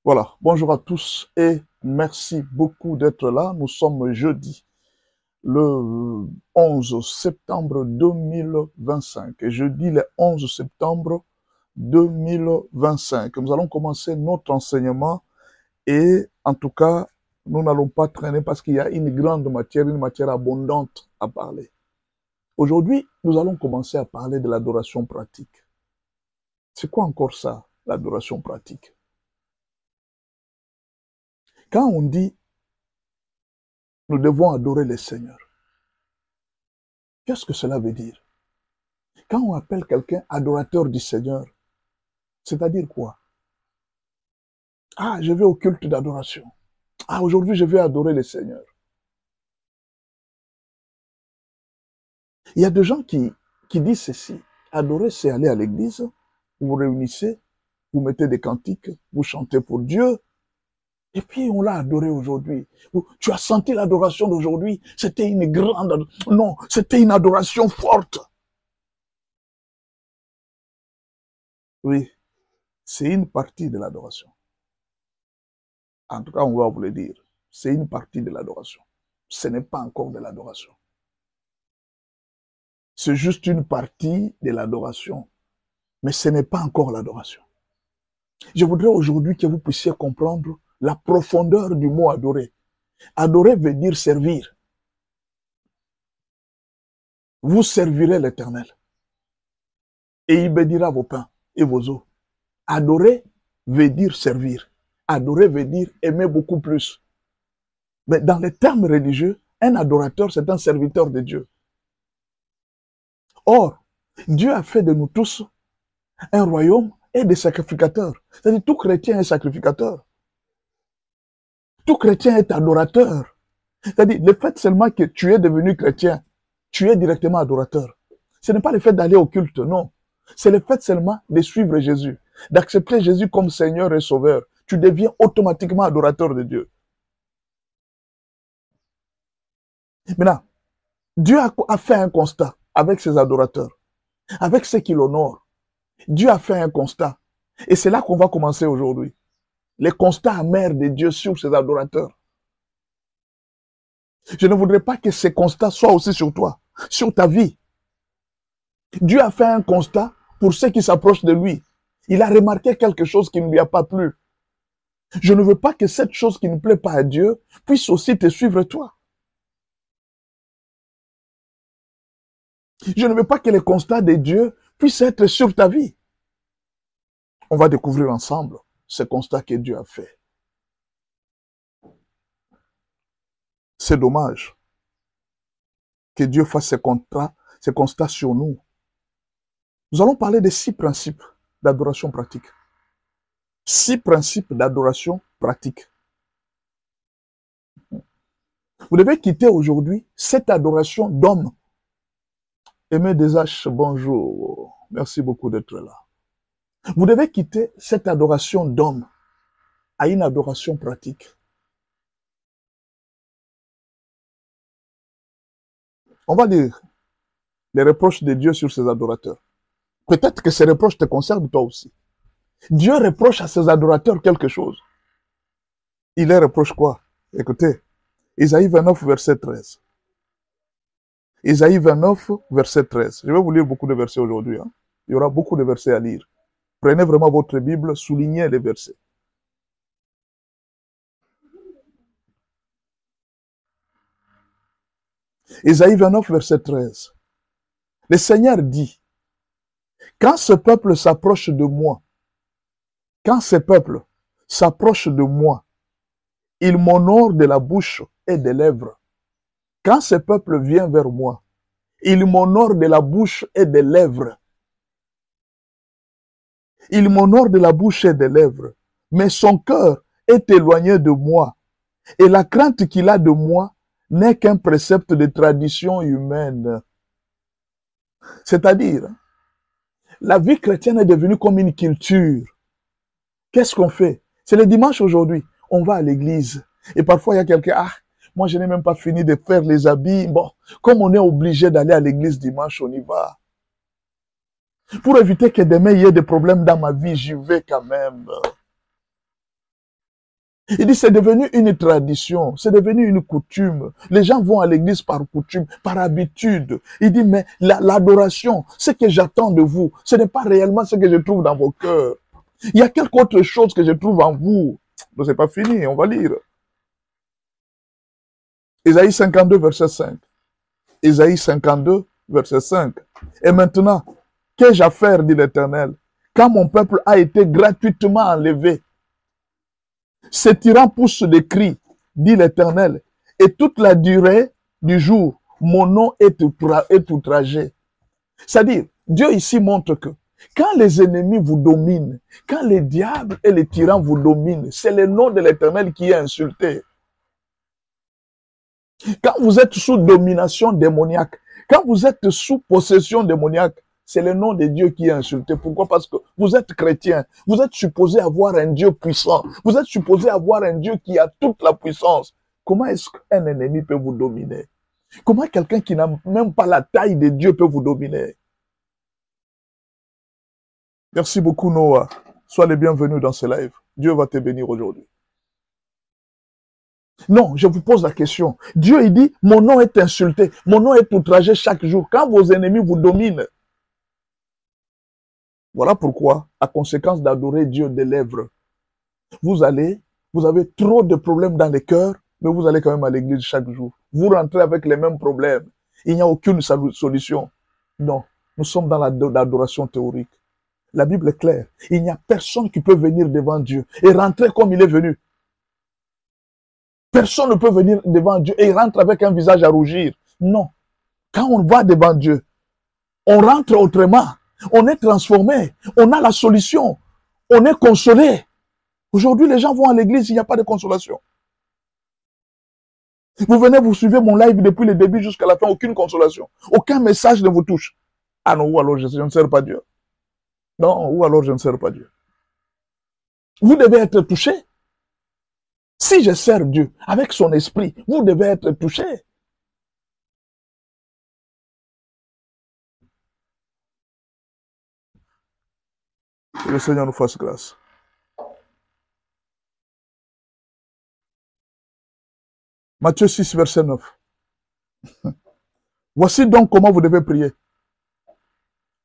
Voilà, bonjour à tous et merci beaucoup d'être là. Nous sommes jeudi, le 11 septembre 2025. Et jeudi, le 11 septembre 2025. Nous allons commencer notre enseignement et en tout cas, nous n'allons pas traîner parce qu'il y a une grande matière, une matière abondante à parler. Aujourd'hui, nous allons commencer à parler de l'adoration pratique. C'est quoi encore ça, l'adoration pratique? Quand on dit nous devons adorer le Seigneur, qu'est-ce que cela veut dire? Quand on appelle quelqu'un adorateur du Seigneur, c'est-à-dire quoi? Ah, je vais au culte d'adoration. Ah, aujourd'hui, je vais adorer le Seigneur. Il y a des gens qui disent ceci. Adorer, c'est aller à l'église, vous vous réunissez, vous mettez des cantiques, vous chantez pour Dieu, et puis on l'a adoré aujourd'hui. Tu as senti l'adoration d'aujourd'hui? C'était une grande... Non, c'était une adoration forte. Oui, c'est une partie de l'adoration. En tout cas, on va vous le dire. C'est une partie de l'adoration. Ce n'est pas encore de l'adoration. C'est juste une partie de l'adoration. Mais ce n'est pas encore l'adoration. Je voudrais aujourd'hui que vous puissiez comprendre la profondeur du mot adorer. Adorer veut dire servir. Vous servirez l'Éternel. Et il bénira vos pains et vos eaux. Adorer veut dire servir. Adorer veut dire aimer beaucoup plus. Mais dans les termes religieux, un adorateur, c'est un serviteur de Dieu. Or, Dieu a fait de nous tous un royaume et des sacrificateurs. C'est-à-dire tout chrétien est sacrificateur. Tout chrétien est adorateur. C'est-à-dire le fait seulement que tu es devenu chrétien, tu es directement adorateur. Ce n'est pas le fait d'aller au culte, non. C'est le fait seulement de suivre Jésus, d'accepter Jésus comme Seigneur et Sauveur. Tu deviens automatiquement adorateur de Dieu. Maintenant, Dieu a fait un constat avec ses adorateurs, avec ceux qui l'honorent. Dieu a fait un constat. Et c'est là qu'on va commencer aujourd'hui. Les constats amers de Dieu sur ses adorateurs. Je ne voudrais pas que ces constats soient aussi sur toi, sur ta vie. Dieu a fait un constat pour ceux qui s'approchent de lui. Il a remarqué quelque chose qui ne lui a pas plu. Je ne veux pas que cette chose qui ne plaît pas à Dieu puisse aussi te suivre toi. Je ne veux pas que les constats de Dieu puissent être sur ta vie. On va découvrir ensemble ce constat que Dieu a fait. C'est dommage que Dieu fasse ces constats sur nous. Nous allons parler de 6 principes d'adoration pratique. 6 principes d'adoration pratique. Vous devez quitter aujourd'hui cette adoration d'homme. Aimé DesH, bonjour. Merci beaucoup d'être là. Vous devez quitter cette adoration d'homme à une adoration pratique. On va lire les reproches de Dieu sur ses adorateurs. Peut-être que ces reproches te concernent toi aussi. Dieu reproche à ses adorateurs quelque chose. Il leur reproche quoi? Écoutez, Isaïe 29, verset 13. Isaïe 29, verset 13. Je vais vous lire beaucoup de versets aujourd'hui. Il y aura beaucoup de versets à lire. Prenez vraiment votre Bible, soulignez les versets. Isaïe 29, verset 13. Le Seigneur dit, quand ce peuple s'approche de moi, quand ce peuple s'approche de moi, il m'honore de la bouche et des lèvres. Quand ce peuple vient vers moi, il m'honore de la bouche et des lèvres. Il m'honore de la bouche et des lèvres, mais son cœur est éloigné de moi, et la crainte qu'il a de moi n'est qu'un précepte de tradition humaine. C'est-à-dire, la vie chrétienne est devenue comme une culture. Qu'est-ce qu'on fait? C'est le dimanche aujourd'hui. On va à l'église. Et parfois, il y a quelqu'un, ah, moi, je n'ai même pas fini de faire les habits. Bon, comme on est obligé d'aller à l'église dimanche, on y va. Pour éviter que demain, il y ait des problèmes dans ma vie, j'y vais quand même. Il dit, c'est devenu une tradition, c'est devenu une coutume. Les gens vont à l'église par coutume, par habitude. Il dit, mais l'adoration, ce que j'attends de vous, ce n'est pas réellement ce que je trouve dans vos cœurs. Il y a quelque autre chose que je trouve en vous. Ce n'est pas fini, on va lire. Ésaïe 52, verset 5. Ésaïe 52, verset 5. Et maintenant, qu'ai-je à faire, dit l'Éternel, quand mon peuple a été gratuitement enlevé? Ces tyrans poussent des cris, dit l'Éternel, et toute la durée du jour, mon nom est outragé. C'est-à-dire, Dieu ici montre que quand les ennemis vous dominent, quand les diables et les tyrans vous dominent, c'est le nom de l'Éternel qui est insulté. Quand vous êtes sous domination démoniaque, quand vous êtes sous possession démoniaque, c'est le nom de Dieu qui est insulté. Pourquoi? Parce que vous êtes chrétien. Vous êtes supposé avoir un Dieu puissant. Vous êtes supposé avoir un Dieu qui a toute la puissance. Comment est-ce qu'un ennemi peut vous dominer? Comment quelqu'un qui n'a même pas la taille de Dieu peut vous dominer? Merci beaucoup, Noah. Sois le bienvenu dans ce live. Dieu va te bénir aujourd'hui. Non, je vous pose la question. Dieu, il dit, mon nom est insulté. Mon nom est outragé chaque jour. Quand vos ennemis vous dominent, voilà pourquoi, à conséquence d'adorer Dieu des lèvres, vous avez trop de problèmes dans le cœur, mais vous allez quand même à l'église chaque jour. Vous rentrez avec les mêmes problèmes. Il n'y a aucune solution. Non, nous sommes dans l'adoration théorique. La Bible est claire. Il n'y a personne qui peut venir devant Dieu et rentrer comme il est venu. Personne ne peut venir devant Dieu et il rentre avec un visage à rougir. Non. Quand on va devant Dieu, on rentre autrement. On est transformé. On a la solution. On est consolé. Aujourd'hui, les gens vont à l'église, il n'y a pas de consolation. Vous venez, vous suivez mon live depuis le début jusqu'à la fin, aucune consolation. Aucun message ne vous touche. Ah non, ou alors je ne sers pas Dieu. Non, ou alors je ne sers pas Dieu. Vous devez être touché. Si je sers Dieu avec son esprit, vous devez être touché. Que le Seigneur nous fasse grâce. Matthieu 6, verset 9. Voici donc comment vous devez prier.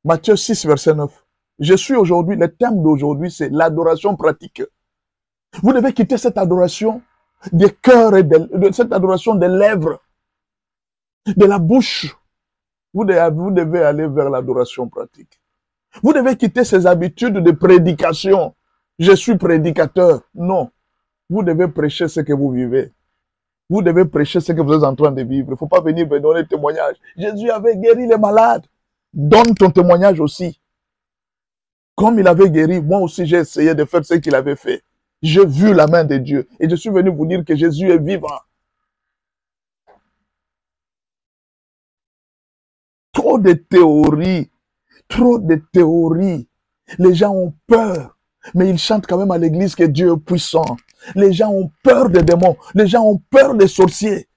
Matthieu 6, verset 9. Je suis aujourd'hui, le thème d'aujourd'hui, c'est l'adoration pratique. Vous devez quitter cette adoration des cœurs et cette adoration des lèvres, de la bouche. Vous devez aller vers l'adoration pratique. Vous devez quitter ces habitudes de prédication. Je suis prédicateur. Non. Vous devez prêcher ce que vous vivez. Vous devez prêcher ce que vous êtes en train de vivre. Il ne faut pas venir me donner témoignage. Jésus avait guéri les malades. Donne ton témoignage aussi. Comme il avait guéri, moi aussi j'ai essayé de faire ce qu'il avait fait. J'ai vu la main de Dieu. Et je suis venu vous dire que Jésus est vivant. Trop de théories. Trop de théories. Les gens ont peur. Mais ils chantent quand même à l'église que Dieu est puissant. Les gens ont peur des démons. Les gens ont peur des sorciers.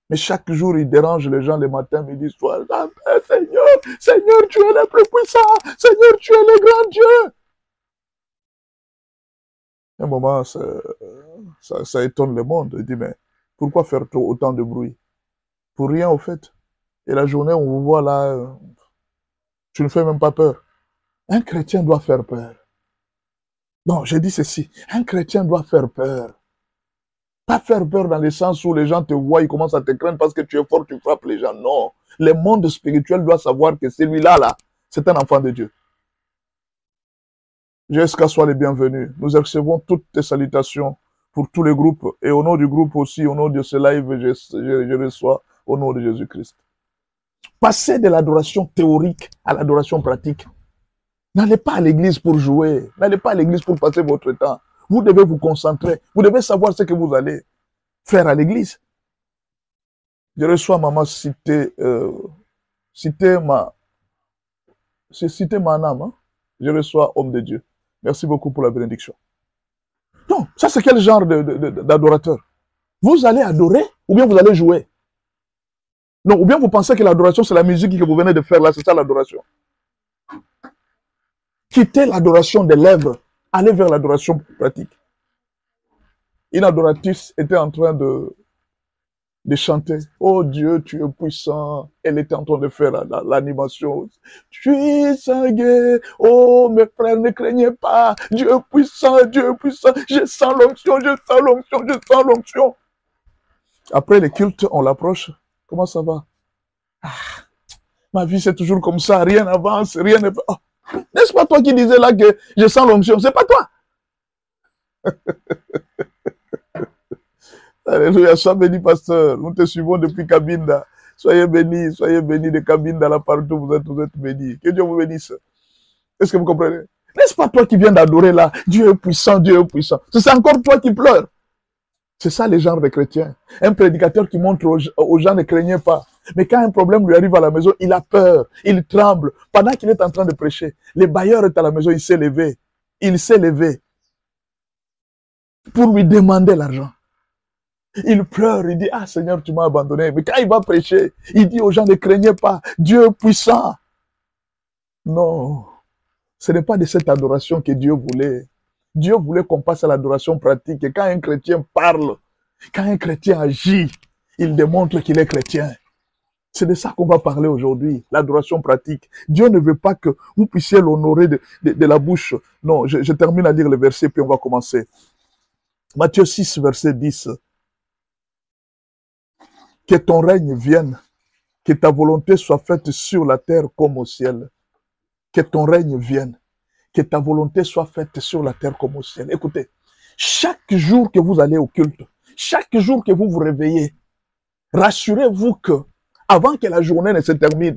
Mais chaque jour, ils dérangent les gens le matin, midi, soir. Seigneur, Seigneur, tu es le plus puissant. Seigneur, tu es le grand Dieu. À un moment, ça étonne le monde. Il dit, mais pourquoi faire autant de bruit? Pour rien, au fait. Et la journée, on vous voit là, tu ne fais même pas peur. Un chrétien doit faire peur. Non, j'ai dit ceci. Un chrétien doit faire peur. Pas faire peur dans le sens où les gens te voient, ils commencent à te craindre parce que tu es fort, tu frappes les gens. Non. Le monde spirituel doit savoir que celui-là, c'est un enfant de Dieu. Jessica, sois les bienvenus. Nous recevons toutes tes salutations pour tous les groupes. Et au nom du groupe aussi, au nom de ce live, je reçois au nom de Jésus-Christ. Passez de l'adoration théorique à l'adoration pratique. N'allez pas à l'église pour jouer. N'allez pas à l'église pour passer votre temps. Vous devez vous concentrer. Vous devez savoir ce que vous allez faire à l'église. Je reçois maman citer ma âme. Hein? Je reçois homme de Dieu. Merci beaucoup pour la bénédiction. Non, ça c'est quel genre d'adorateur? Vous allez adorer ou bien vous allez jouer? Non, ou bien vous pensez que l'adoration c'est la musique que vous venez de faire là, c'est ça l'adoration. Quittez l'adoration des lèvres, allez vers l'adoration pratique. Une adoratrice était en train de chanter. Oh Dieu, tu es puissant. Elle était en train de faire l'animation. Tu es sangué. Oh, mes frères, ne craignez pas. Dieu est puissant, Dieu est puissant. Je sens l'onction, je sens l'onction, je sens l'onction. Après les cultes, on l'approche. Comment ça va? Ma vie, c'est toujours comme ça. Rien n'avance, rien ne... Oh. N'est-ce pas toi qui disais là que je sens l'onction? C'est pas toi. Alléluia, sois béni, pasteur. Nous te suivons depuis Cabinda. Soyez bénis de Cabinda, là partout, vous êtes bénis. Que Dieu vous bénisse. Est-ce que vous comprenez? N'est-ce pas toi qui viens d'adorer là? Dieu est puissant, Dieu est puissant. C'est encore toi qui pleures. C'est ça les genres de chrétiens. Un prédicateur qui montre aux gens ne craignez pas. Mais quand un problème lui arrive à la maison, il a peur, il tremble. Pendant qu'il est en train de prêcher, le bailleur est à la maison, il s'est levé. Il s'est levé pour lui demander l'argent. Il pleure, il dit, ah Seigneur, tu m'as abandonné. Mais quand il va prêcher, il dit aux gens, ne craignez pas, Dieu est puissant. Non, ce n'est pas de cette adoration que Dieu voulait. Dieu voulait qu'on passe à l'adoration pratique. Et quand un chrétien parle, quand un chrétien agit, il démontre qu'il est chrétien. C'est de ça qu'on va parler aujourd'hui, l'adoration pratique. Dieu ne veut pas que vous puissiez l'honorer de la bouche. Non, je termine à lire le verset, puis on va commencer. Matthieu 6, verset 10. Que ton règne vienne, que ta volonté soit faite sur la terre comme au ciel. Que ton règne vienne, que ta volonté soit faite sur la terre comme au ciel. Écoutez, chaque jour que vous allez au culte, chaque jour que vous vous réveillez, rassurez-vous que, avant que la journée ne se termine,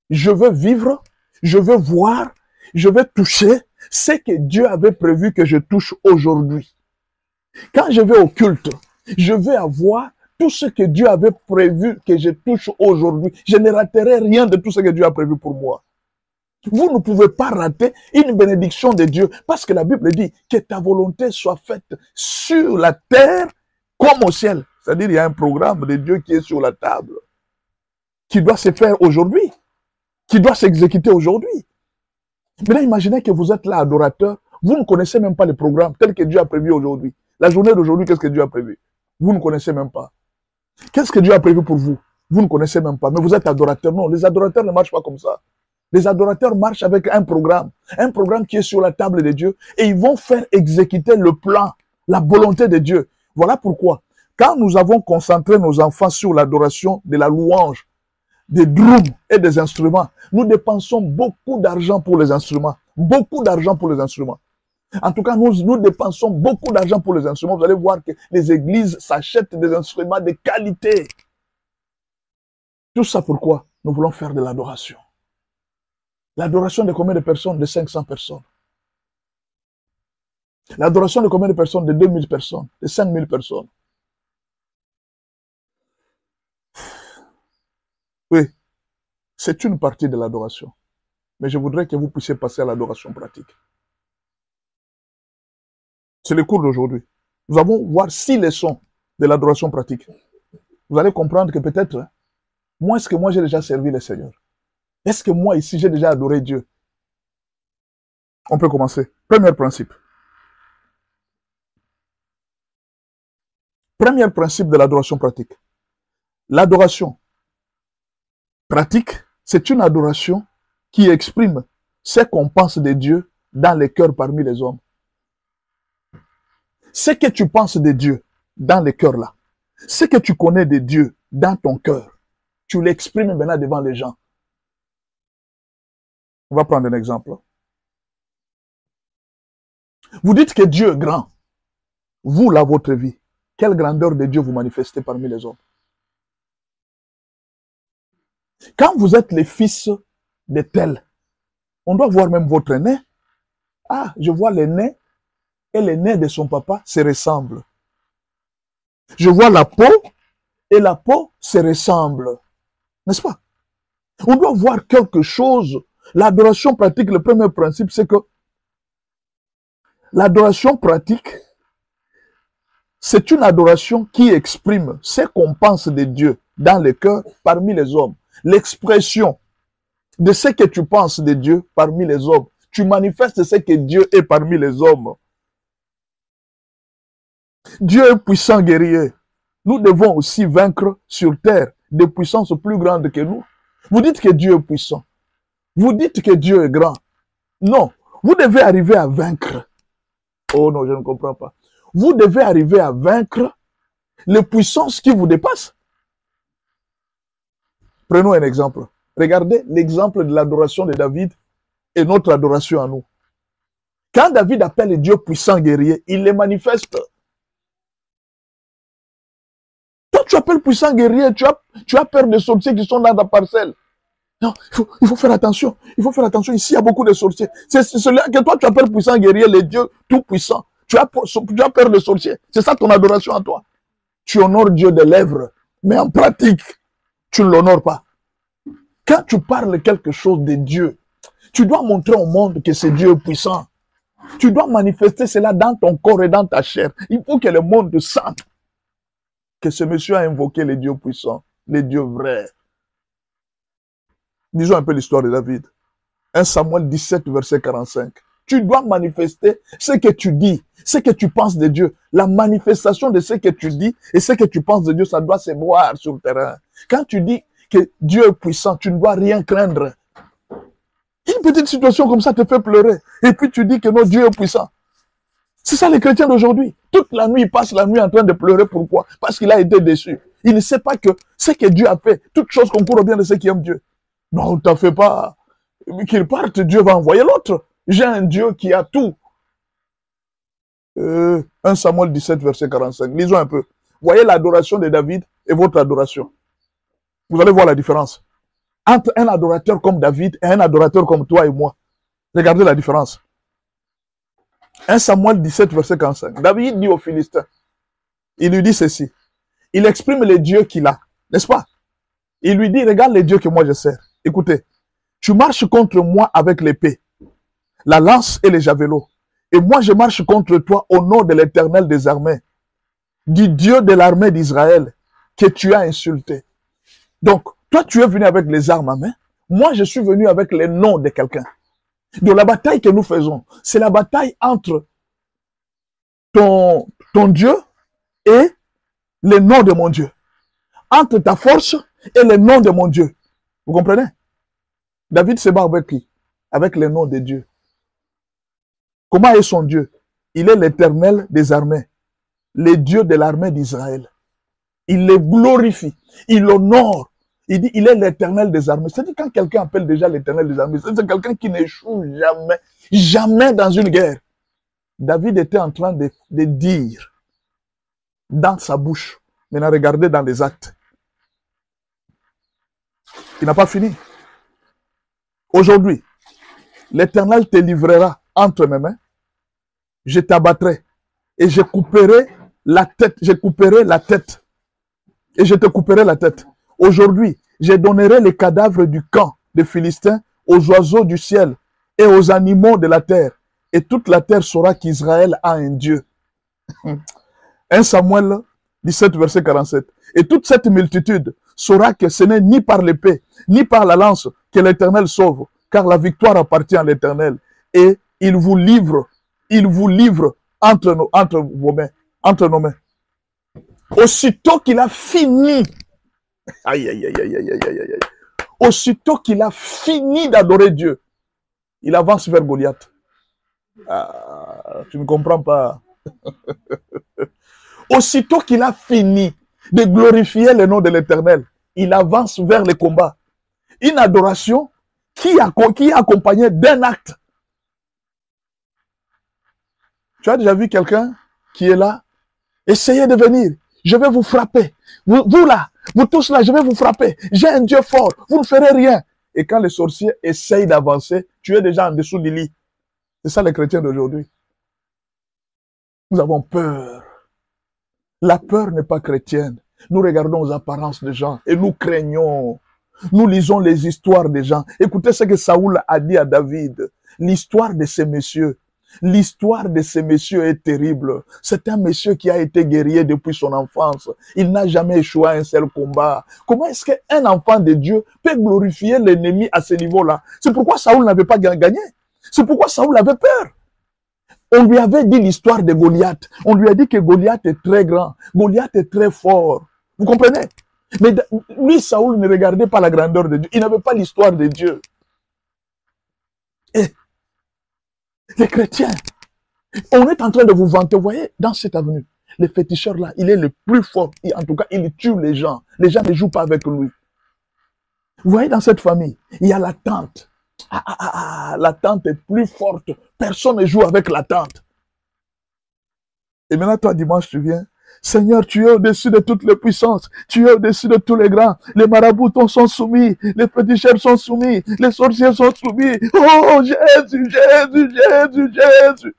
je veux vivre, je veux voir, je veux toucher ce que Dieu avait prévu que je touche aujourd'hui. Quand je vais au culte, je vais avoir tout ce que Dieu avait prévu que je touche aujourd'hui. Je ne raterai rien de tout ce que Dieu a prévu pour moi. Vous ne pouvez pas rater une bénédiction de Dieu parce que la Bible dit que ta volonté soit faite sur la terre comme au ciel. C'est-à-dire il y a un programme de Dieu qui est sur la table, qui doit se faire aujourd'hui, qui doit s'exécuter aujourd'hui. Maintenant, imaginez que vous êtes là, adorateur, vous ne connaissez même pas le programme tel que Dieu a prévu aujourd'hui. La journée d'aujourd'hui, qu'est-ce que Dieu a prévu? Vous ne connaissez même pas. Qu'est-ce que Dieu a prévu pour vous? Vous ne connaissez même pas. Mais vous êtes adorateur. Non, les adorateurs ne marchent pas comme ça. Les adorateurs marchent avec un programme qui est sur la table de Dieu, et ils vont faire exécuter le plan, la volonté de Dieu. Voilà pourquoi, quand nous avons concentré nos enfants sur l'adoration de la louange, des drums et des instruments, nous dépensons beaucoup d'argent pour les instruments. Beaucoup d'argent pour les instruments. En tout cas, nous dépensons beaucoup d'argent pour les instruments. Vous allez voir que les églises s'achètent des instruments de qualité. Tout ça pourquoi? Nous voulons faire de l'adoration. L'adoration de combien de personnes? De 500 personnes. L'adoration de combien de personnes? De 2000 personnes, de 5000 personnes. Oui, c'est une partie de l'adoration. Mais je voudrais que vous puissiez passer à l'adoration pratique. C'est le cours d'aujourd'hui. Nous allons voir 6 leçons de l'adoration pratique. Vous allez comprendre que peut-être, moi, est-ce que moi j'ai déjà servi le Seigneur? Est-ce que moi ici j'ai déjà adoré Dieu? On peut commencer. Premier principe. Premier principe de l'adoration pratique. L'adoration pratique, c'est une adoration qui exprime ce qu'on pense de Dieu dans les cœurs parmi les hommes. Ce que tu penses de Dieu dans les cœurs là, ce que tu connais de Dieu dans ton cœur, tu l'exprimes maintenant devant les gens. On va prendre un exemple. Vous dites que Dieu est grand. Vous, là, votre vie, quelle grandeur de Dieu vous manifestez parmi les hommes? Quand vous êtes les fils de tel, on doit voir même votre nez. Ah, je vois le nez et le nez de son papa se ressemblent. Je vois la peau et la peau se ressemble. N'est-ce pas? On doit voir quelque chose. L'adoration pratique, le premier principe, c'est que l'adoration pratique, c'est une adoration qui exprime ce qu'on pense de Dieu dans le cœur parmi les hommes. L'expression de ce que tu penses de Dieu parmi les hommes. Tu manifestes ce que Dieu est parmi les hommes. Dieu est puissant guerrier. Nous devons aussi vaincre sur terre des puissances plus grandes que nous. Vous dites que Dieu est puissant. Vous dites que Dieu est grand. Non, vous devez arriver à vaincre. Oh non, je ne comprends pas. Vous devez arriver à vaincre les puissances qui vous dépassent. Prenons un exemple. Regardez l'exemple de l'adoration de David et notre adoration à nous. Quand David appelle Dieu puissant guerrier, il les manifeste. Toi, tu appelles puissant guerrier, tu as peur des sorciers qui sont dans ta parcelle. Non, il faut faire attention. Il faut faire attention. Ici, il y a beaucoup de sorciers. C'est celui que toi, tu appelles puissant guerrier, le Dieu tout puissant. Tu as peur des sorciers. C'est ça ton adoration à toi. Tu honores Dieu des lèvres, mais en pratique, tu ne l'honores pas. Quand tu parles quelque chose de Dieu, tu dois montrer au monde que c'est Dieu puissant. Tu dois manifester cela dans ton corps et dans ta chair. Il faut que le monde sente que ce monsieur a invoqué les dieux puissants, les dieux vrais. Disons un peu l'histoire de David. 1 Samuel 17, verset 45. Tu dois manifester ce que tu dis, ce que tu penses de Dieu. La manifestation de ce que tu dis et ce que tu penses de Dieu, ça doit se voir sur le terrain. Quand tu dis que Dieu est puissant, tu ne dois rien craindre. Une petite situation comme ça te fait pleurer. Et puis tu dis que non, Dieu est puissant. C'est ça les chrétiens d'aujourd'hui. Toute la nuit, ils passent la nuit en train de pleurer. Pourquoi? Parce qu'il a été déçu. Il ne sait pas que ce que Dieu a fait, toute chose concourt au bien de ceux qui aiment Dieu. Non, t'en fais pas. Qu'il parte, Dieu va envoyer l'autre. J'ai un Dieu qui a tout. 1 Samuel 17, verset 45. Lisons un peu. Voyez l'adoration de David et votre adoration. Vous allez voir la différence entre un adorateur comme David et un adorateur comme toi et moi. Regardez la différence. 1 Samuel 17, verset 45. David dit aux Philistins, il lui dit ceci. Il exprime les dieux qu'il a, n'est-ce pas? Il lui dit, regarde les dieux que moi je sers. Écoutez, tu marches contre moi avec l'épée, la lance et les javelots. Et moi je marche contre toi au nom de l'Éternel des armées, du Dieu de l'armée d'Israël, que tu as insulté. Donc, toi tu es venu avec les armes à main, moi je suis venu avec les noms de quelqu'un. Donc la bataille que nous faisons, c'est la bataille entre ton Dieu et le nom de mon Dieu. Entre ta force et le nom de mon Dieu. Vous comprenez? David se bat avec qui? Avec le nom de Dieu. Comment est son Dieu? Il est l'Éternel des armées, le Dieu de l'armée d'Israël. Il le glorifie, il l'honore. Il dit, il est l'Éternel des armées. C'est-à-dire quand quelqu'un appelle déjà l'Éternel des armées, c'est quelqu'un qui n'échoue jamais, jamais dans une guerre. David était en train de dire dans sa bouche, maintenant regardez dans les actes. Il n'a pas fini. Aujourd'hui, l'Éternel te livrera entre mes mains, je t'abattrai et je couperai la tête, et je te couperai la tête. Aujourd'hui, je donnerai les cadavres du camp des Philistins aux oiseaux du ciel et aux animaux de la terre. Et toute la terre saura qu'Israël a un Dieu. 1 Samuel 17, verset 47. Et toute cette multitude saura que ce n'est ni par l'épée, ni par la lance que l'Éternel sauve, car la victoire appartient à l'Éternel. Et il vous livre entre vos mains, entre nos mains. Aussitôt qu'il a fini, aïe, aïe, aïe, aïe, aïe, aïe, aïe, aïe. Aussitôt qu'il a fini d'adorer Dieu, il avance vers Goliath. Ah, tu ne comprends pas. Aussitôt qu'il a fini de glorifier le nom de l'Éternel, il avance vers le combat. Une adoration qui est accompagnée d'un acte. Tu as déjà vu quelqu'un qui est là? Essayez de venir. Je vais vous frapper. Vous là, vous tous là, je vais vous frapper. J'ai un Dieu fort. Vous ne ferez rien. Et quand les sorciers essayent d'avancer, tu es déjà en dessous du lit. C'est ça les chrétiens d'aujourd'hui. Nous avons peur. La peur n'est pas chrétienne. Nous regardons aux apparences des gens et nous craignons. Nous lisons les histoires des gens. Écoutez ce que Saoul a dit à David. L'histoire de ces messieurs. L'histoire de ces messieurs est terrible. C'est un monsieur qui a été guerrier depuis son enfance. Il n'a jamais échoué à un seul combat. Comment est-ce qu'un enfant de Dieu peut glorifier l'ennemi à ce niveau-là? C'est pourquoi Saoul n'avait pas gagné. C'est pourquoi Saoul avait peur. On lui avait dit l'histoire de Goliath. On lui a dit que Goliath est très grand. Goliath est très fort. Vous comprenez? Mais lui, Saoul ne regardait pas la grandeur de Dieu. Il n'avait pas l'histoire de Dieu. Et les chrétiens, on est en train de vous vanter. Vous voyez, dans cette avenue, le féticheur là, il est le plus fort. En tout cas, il tue les gens. Les gens ne jouent pas avec lui. Vous voyez, dans cette famille, il y a la tante. La tante est plus forte. Personne ne joue avec la tante. Et maintenant, toi, dimanche, tu viens. Seigneur, tu es au-dessus de toutes les puissances. Tu es au-dessus de tous les grands. Les marabouts sont soumis. Les féticheurs sont soumis. Les sorciers sont soumis. Oh, Jésus, Jésus, Jésus, Jésus.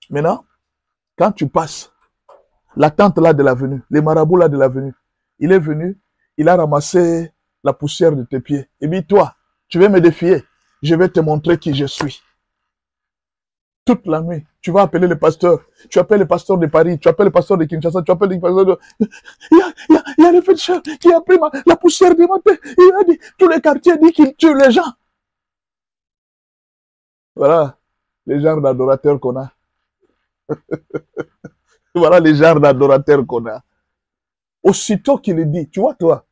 Maintenant, quand tu passes, la tante là de l'avenue, les marabouts là de l'avenue, il est venu, il a ramassé la poussière de tes pieds. Et dit, toi, tu veux me défier. Je vais te montrer qui je suis. Toute la nuit, tu vas appeler le pasteur. Tu appelles le pasteur de Paris, tu appelles le pasteur de Kinshasa, tu appelles le pasteur de... Il y a le féticheur qui a pris la poussière de ma tête. Il a dit, tous les quartiers disent qu'il tue les gens. Voilà les genres d'adorateurs qu'on a. Voilà les genres d'adorateurs qu'on a. Aussitôt qu'il dit, tu vois toi,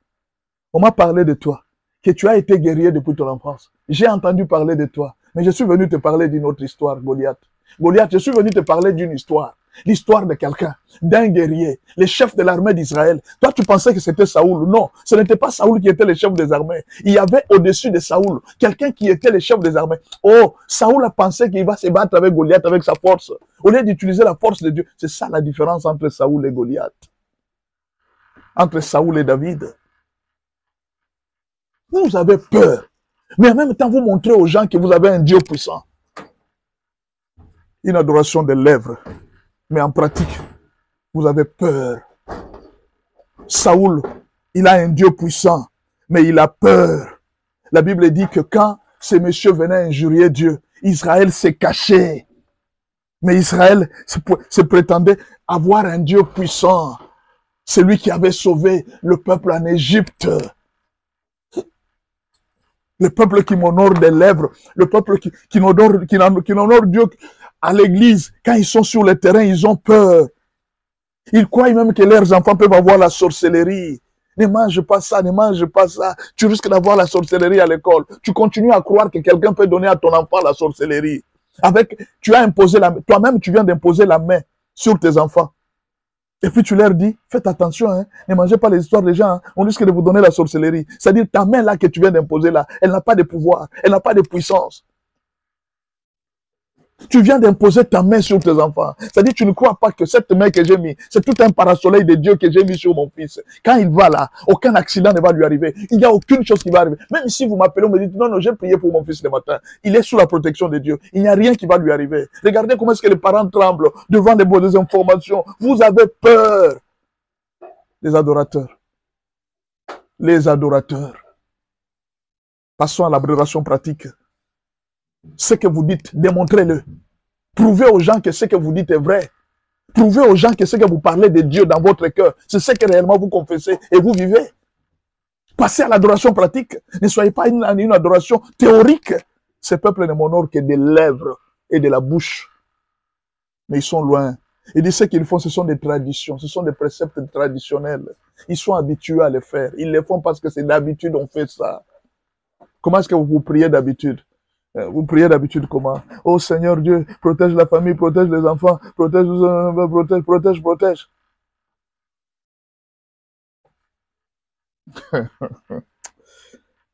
on m'a parlé de toi, que tu as été guerrier depuis ton enfance. J'ai entendu parler de toi, mais je suis venu te parler d'une autre histoire, Goliath. Goliath, je suis venu te parler d'une histoire. L'histoire de quelqu'un, d'un guerrier, le chef de l'armée d'Israël. Toi, tu pensais que c'était Saoul. Non, ce n'était pas Saoul qui était le chef des armées. Il y avait au-dessus de Saoul quelqu'un qui était le chef des armées. Oh, Saoul a pensé qu'il va se battre avec Goliath avec sa force. Au lieu d'utiliser la force de Dieu. C'est ça la différence entre Saoul et Goliath. Entre Saoul et David. Vous avez peur. Mais en même temps, vous montrez aux gens que vous avez un Dieu puissant. Une adoration des lèvres. Mais en pratique, vous avez peur. Saoul, il a un Dieu puissant, mais il a peur. La Bible dit que quand ces messieurs venaient injurier Dieu, Israël s'est caché. Mais Israël se prétendait avoir un Dieu puissant. Celui qui avait sauvé le peuple en Égypte. Le peuple qui m'honore des lèvres. Le peuple qui honore Dieu à l'église. Quand ils sont sur le terrain, ils ont peur. Ils croient même que leurs enfants peuvent avoir la sorcellerie. Ne mange pas ça, ne mange pas ça. Tu risques d'avoir la sorcellerie à l'école. Tu continues à croire que quelqu'un peut donner à ton enfant la sorcellerie. Tu as imposé toi-même tu viens d'imposer la main sur tes enfants. Et puis tu leur dis, faites attention, hein, ne mangez pas les histoires des gens, hein, on risque de vous donner la sorcellerie. C'est-à-dire ta main là que tu viens d'imposer là, elle n'a pas de pouvoir, elle n'a pas de puissance. Tu viens d'imposer ta main sur tes enfants. C'est-à-dire tu ne crois pas que cette main que j'ai mis, c'est tout un parasoleil de Dieu que j'ai mis sur mon fils. Quand il va là, aucun accident ne va lui arriver. Il n'y a aucune chose qui va arriver. Même si vous m'appelez, on me dit, non, j'ai prié pour mon fils le matin. Il est sous la protection de Dieu. Il n'y a rien qui va lui arriver. Regardez comment est-ce que les parents tremblent devant les bonnes informations. Vous avez peur. Les adorateurs. Les adorateurs. Passons à l'adoration pratique. Ce que vous dites, démontrez-le. Prouvez aux gens que ce que vous dites est vrai. Prouvez aux gens que ce que vous parlez de Dieu dans votre cœur, c'est ce que réellement vous confessez et vous vivez. Passez à l'adoration pratique. Ne soyez pas une adoration théorique. Ces peuples ne m'honorent que des lèvres et de la bouche. Mais ils sont loin. Il dit ce qu'ils font, ce sont des traditions, ce sont des préceptes traditionnels. Ils sont habitués à les faire. Ils les font parce que c'est d'habitude on fait ça. Comment est-ce que vous priez d'habitude? Vous priez d'habitude comment? Oh Seigneur Dieu, protège la famille, protège les enfants, protège.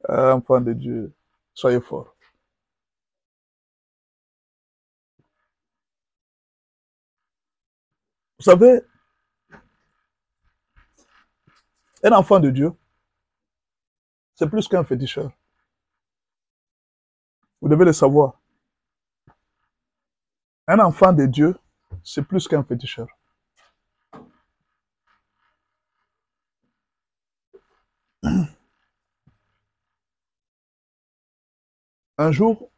Enfants de Dieu, soyez forts. Vous savez, un enfant de Dieu, c'est plus qu'un féticheur. Vous devez le savoir. Un enfant de Dieu, c'est plus qu'un féticheur. Un jour,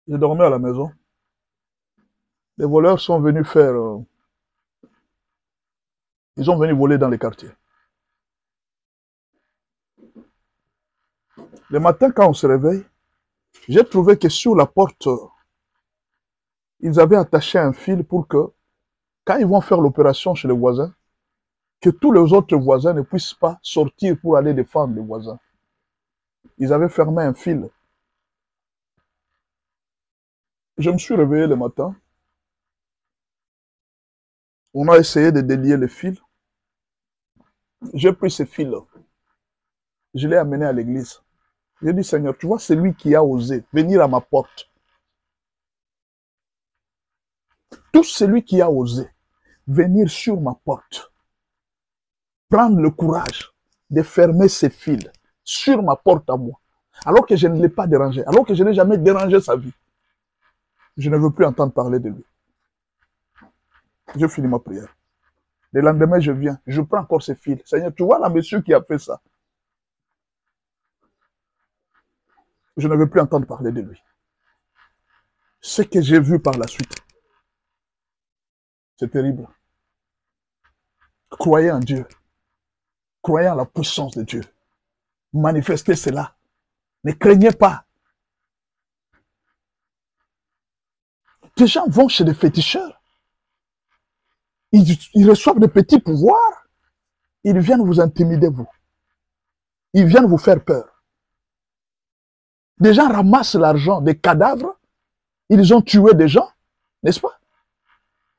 je dormais à la maison. Les voleurs sont venus ils sont venus voler dans les quartiers. Le matin, quand on se réveille, J'ai trouvé que sur la porte, ils avaient attaché un fil pour que, quand ils vont faire l'opération chez les voisins, que tous les autres voisins ne puissent pas sortir pour aller défendre les voisins. Ils avaient fermé un fil. Je me suis réveillé le matin. On a essayé de délier le fil. J'ai pris ce fil-là. Je l'ai amené à l'église. J'ai dit, Seigneur, tu vois, c'est lui qui a osé venir à ma porte. Tout celui qui a osé venir sur ma porte, prendre le courage de fermer ses fils sur ma porte à moi, alors que je ne l'ai pas dérangé, alors que je n'ai jamais dérangé sa vie. Je ne veux plus entendre parler de lui. Je finis ma prière. Le lendemain, je viens, je prends encore ses fils. Seigneur, tu vois là, monsieur qui a fait ça. Je ne veux plus entendre parler de lui. Ce que j'ai vu par la suite, c'est terrible. Croyez en Dieu. Croyez en la puissance de Dieu. Manifestez cela. Ne craignez pas. Des gens vont chez des féticheurs. Ils reçoivent des petits pouvoirs. Ils viennent vous intimider, vous. Ils viennent vous faire peur. Des gens ramassent l'argent des cadavres. Ils ont tué des gens, n'est-ce pas?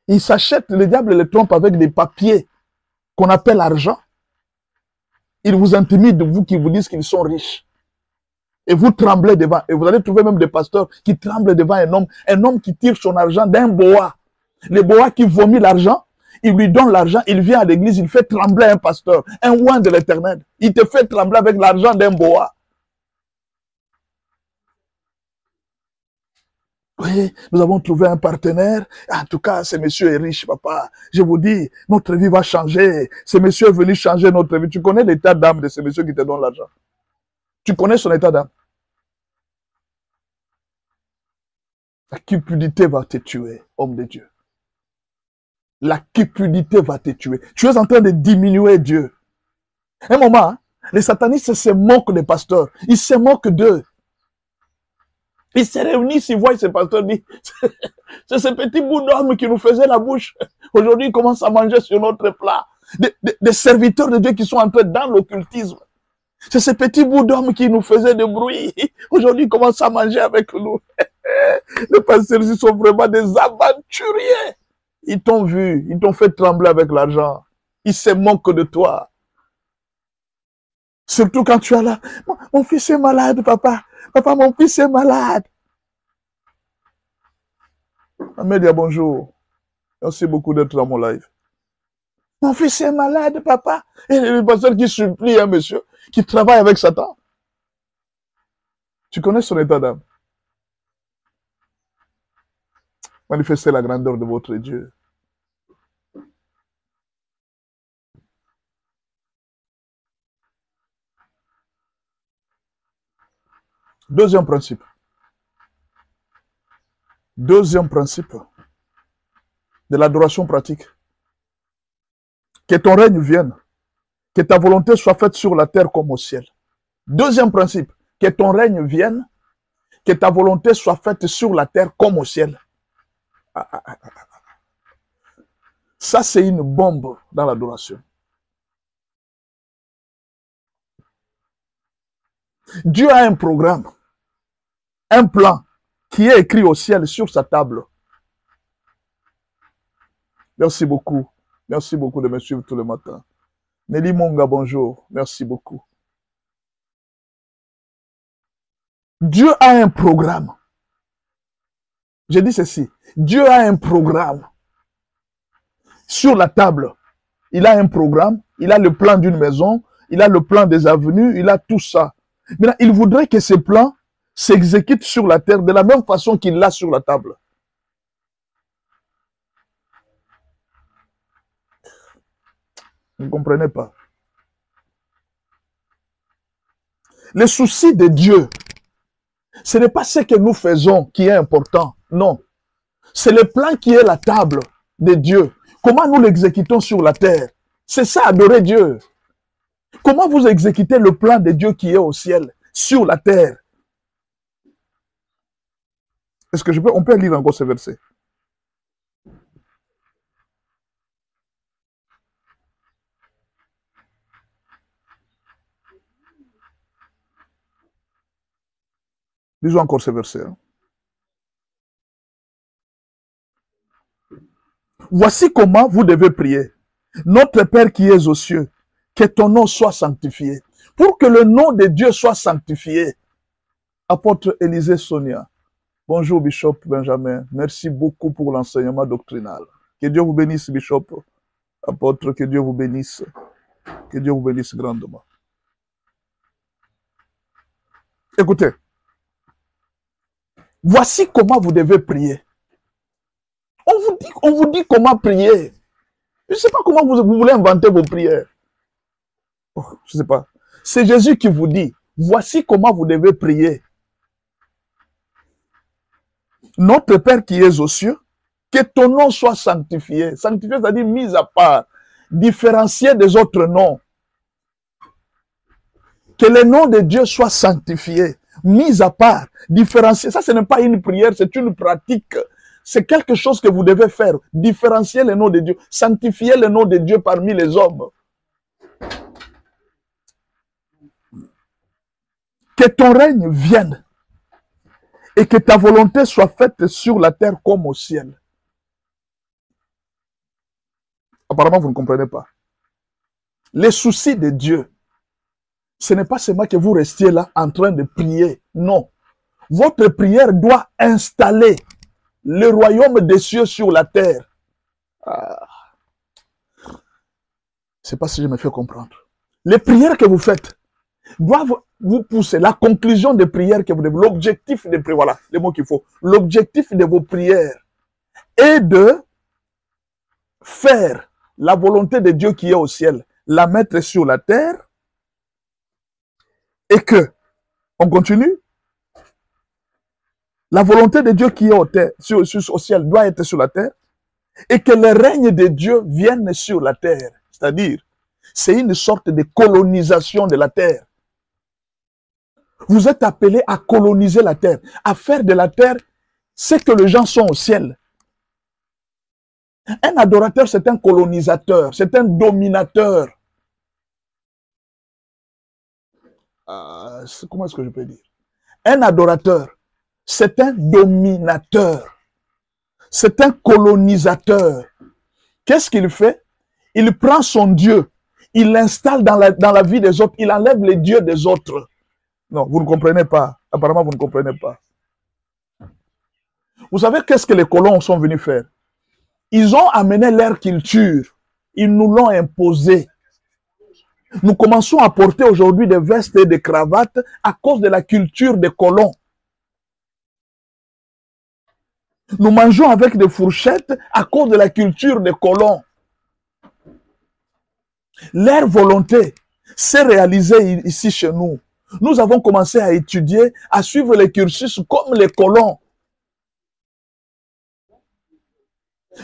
Ils s'achètent, le diable les trompe avec des papiers qu'on appelle argent. Ils vous intimident, vous qui vous disent qu'ils sont riches. Et vous tremblez devant. Et vous allez trouver même des pasteurs qui tremblent devant un homme qui tire son argent d'un boa. Le boa qui vomit l'argent, il lui donne l'argent, il vient à l'église, il fait trembler un pasteur, un oint de l'Éternel. Il te fait trembler avec l'argent d'un boa. Oui, nous avons trouvé un partenaire. En tout cas, ce monsieur est riche, papa. Je vous dis, notre vie va changer. Ce monsieur est venu changer notre vie. Tu connais l'état d'âme de ce monsieur qui te donne l'argent? Tu connais son état d'âme? La cupidité va te tuer, homme de Dieu. La cupidité va te tuer. Tu es en train de diminuer Dieu. Un moment, hein, les satanistes se moquent des pasteurs. Ils se moquent d'eux. Ils se réunissent, ils voient ces pasteurs dire, c'est ce petit bout d'homme qui nous faisait la bouche. Aujourd'hui, ils commencent à manger sur notre plat. Des serviteurs de Dieu qui sont entrés dans l'occultisme. C'est ce petit bout d'homme qui nous faisait de bruit. Aujourd'hui, ils commencent à manger avec nous. Les pasteurs, ils sont vraiment des aventuriers. Ils t'ont vu, ils t'ont fait trembler avec l'argent. Ils se moquent de toi. Surtout quand tu es là. Mon fils est malade, papa. Papa, mon fils est malade. Amélia, bonjour. Merci beaucoup d'être dans mon live. Mon fils est malade, papa. Et le pasteur qui supplie un monsieur qui travaille avec Satan. Tu connais son état d'âme. Manifestez la grandeur de votre Dieu. Deuxième principe. Deuxième principe de l'adoration pratique. Que ton règne vienne. Que ta volonté soit faite sur la terre comme au ciel. Deuxième principe. Que ton règne vienne. Que ta volonté soit faite sur la terre comme au ciel. Ça, c'est une bombe dans l'adoration. Dieu a un programme, un plan qui est écrit au ciel sur sa table. Merci beaucoup. Merci beaucoup de me suivre tous les matins. Nelly Monga, bonjour. Merci beaucoup. Dieu a un programme. Je dis ceci. Dieu a un programme sur la table. Il a un programme. Il a le plan d'une maison. Il a le plan des avenues. Il a tout ça. Maintenant, il voudrait que ces plans s'exécutent sur la terre de la même façon qu'il l'a sur la table. Vous ne comprenez pas. Le souci de Dieu, ce n'est pas ce que nous faisons qui est important. Non. C'est le plan qui est la table de Dieu. Comment nous l'exécutons sur la terre? C'est ça, adorer Dieu. Comment vous exécutez le plan de Dieu qui est au ciel, sur la terre? Est-ce que on peut lire encore ce verset? Lisons encore ce verset. Hein. Voici comment vous devez prier. Notre Père qui es aux cieux, que ton nom soit sanctifié. Pour que le nom de Dieu soit sanctifié. Apôtre Élisée Sonia. Bonjour Bishop Benjamin. Merci beaucoup pour l'enseignement doctrinal. Que Dieu vous bénisse Bishop. Apôtre, que Dieu vous bénisse. Que Dieu vous bénisse grandement. Écoutez. Voici comment vous devez prier. On vous dit comment prier. Je ne sais pas comment vous voulez inventer vos prières. Oh, je ne sais pas. C'est Jésus qui vous dit, voici comment vous devez prier. Notre Père qui es aux cieux, que ton nom soit sanctifié. Sanctifié, c'est-à-dire mis à part, différencié des autres noms. Que le nom de Dieu soit sanctifié, mis à part, différencié. Ça, ce n'est pas une prière, c'est une pratique. C'est quelque chose que vous devez faire. Différencier le nom de Dieu. Sanctifier le nom de Dieu parmi les hommes. Que ton règne vienne. Et que ta volonté soit faite sur la terre comme au ciel. Apparemment, vous ne comprenez pas. Les soucis de Dieu, ce n'est pas seulement que vous restiez là en train de prier. Non. Votre prière doit installer le royaume des cieux sur la terre. Ah. Je ne sais pas si je me fais comprendre. Les prières que vous faites doivent vous pousser. La conclusion des prières que vous devez, l'objectif des prières, voilà, les mots qu'il faut. L'objectif de vos prières est de faire la volonté de Dieu qui est au ciel, la mettre sur la terre, et que, on continue, la volonté de Dieu qui est au ciel doit être sur la terre, et que le règne de Dieu vienne sur la terre. C'est-à-dire, c'est une sorte de colonisation de la terre. Vous êtes appelés à coloniser la terre, à faire de la terre ce que les gens sont au ciel. Un adorateur, c'est un colonisateur, c'est un dominateur. Comment est-ce que je peux dire? Un adorateur, c'est un dominateur. C'est un colonisateur. Qu'est-ce qu'il fait? Il prend son Dieu, il l'installe dans la vie des autres, il enlève les dieux des autres. Non, vous ne comprenez pas. Apparemment, vous ne comprenez pas. Vous savez qu'est-ce que les colons sont venus faire? Ils ont amené leur culture. Ils nous l'ont imposé. Nous commençons à porter aujourd'hui des vestes et des cravates à cause de la culture des colons. Nous mangeons avec des fourchettes à cause de la culture des colons. Leur volonté s'est réalisée ici chez nous. Nous avons commencé à étudier, à suivre les cursus comme les colons.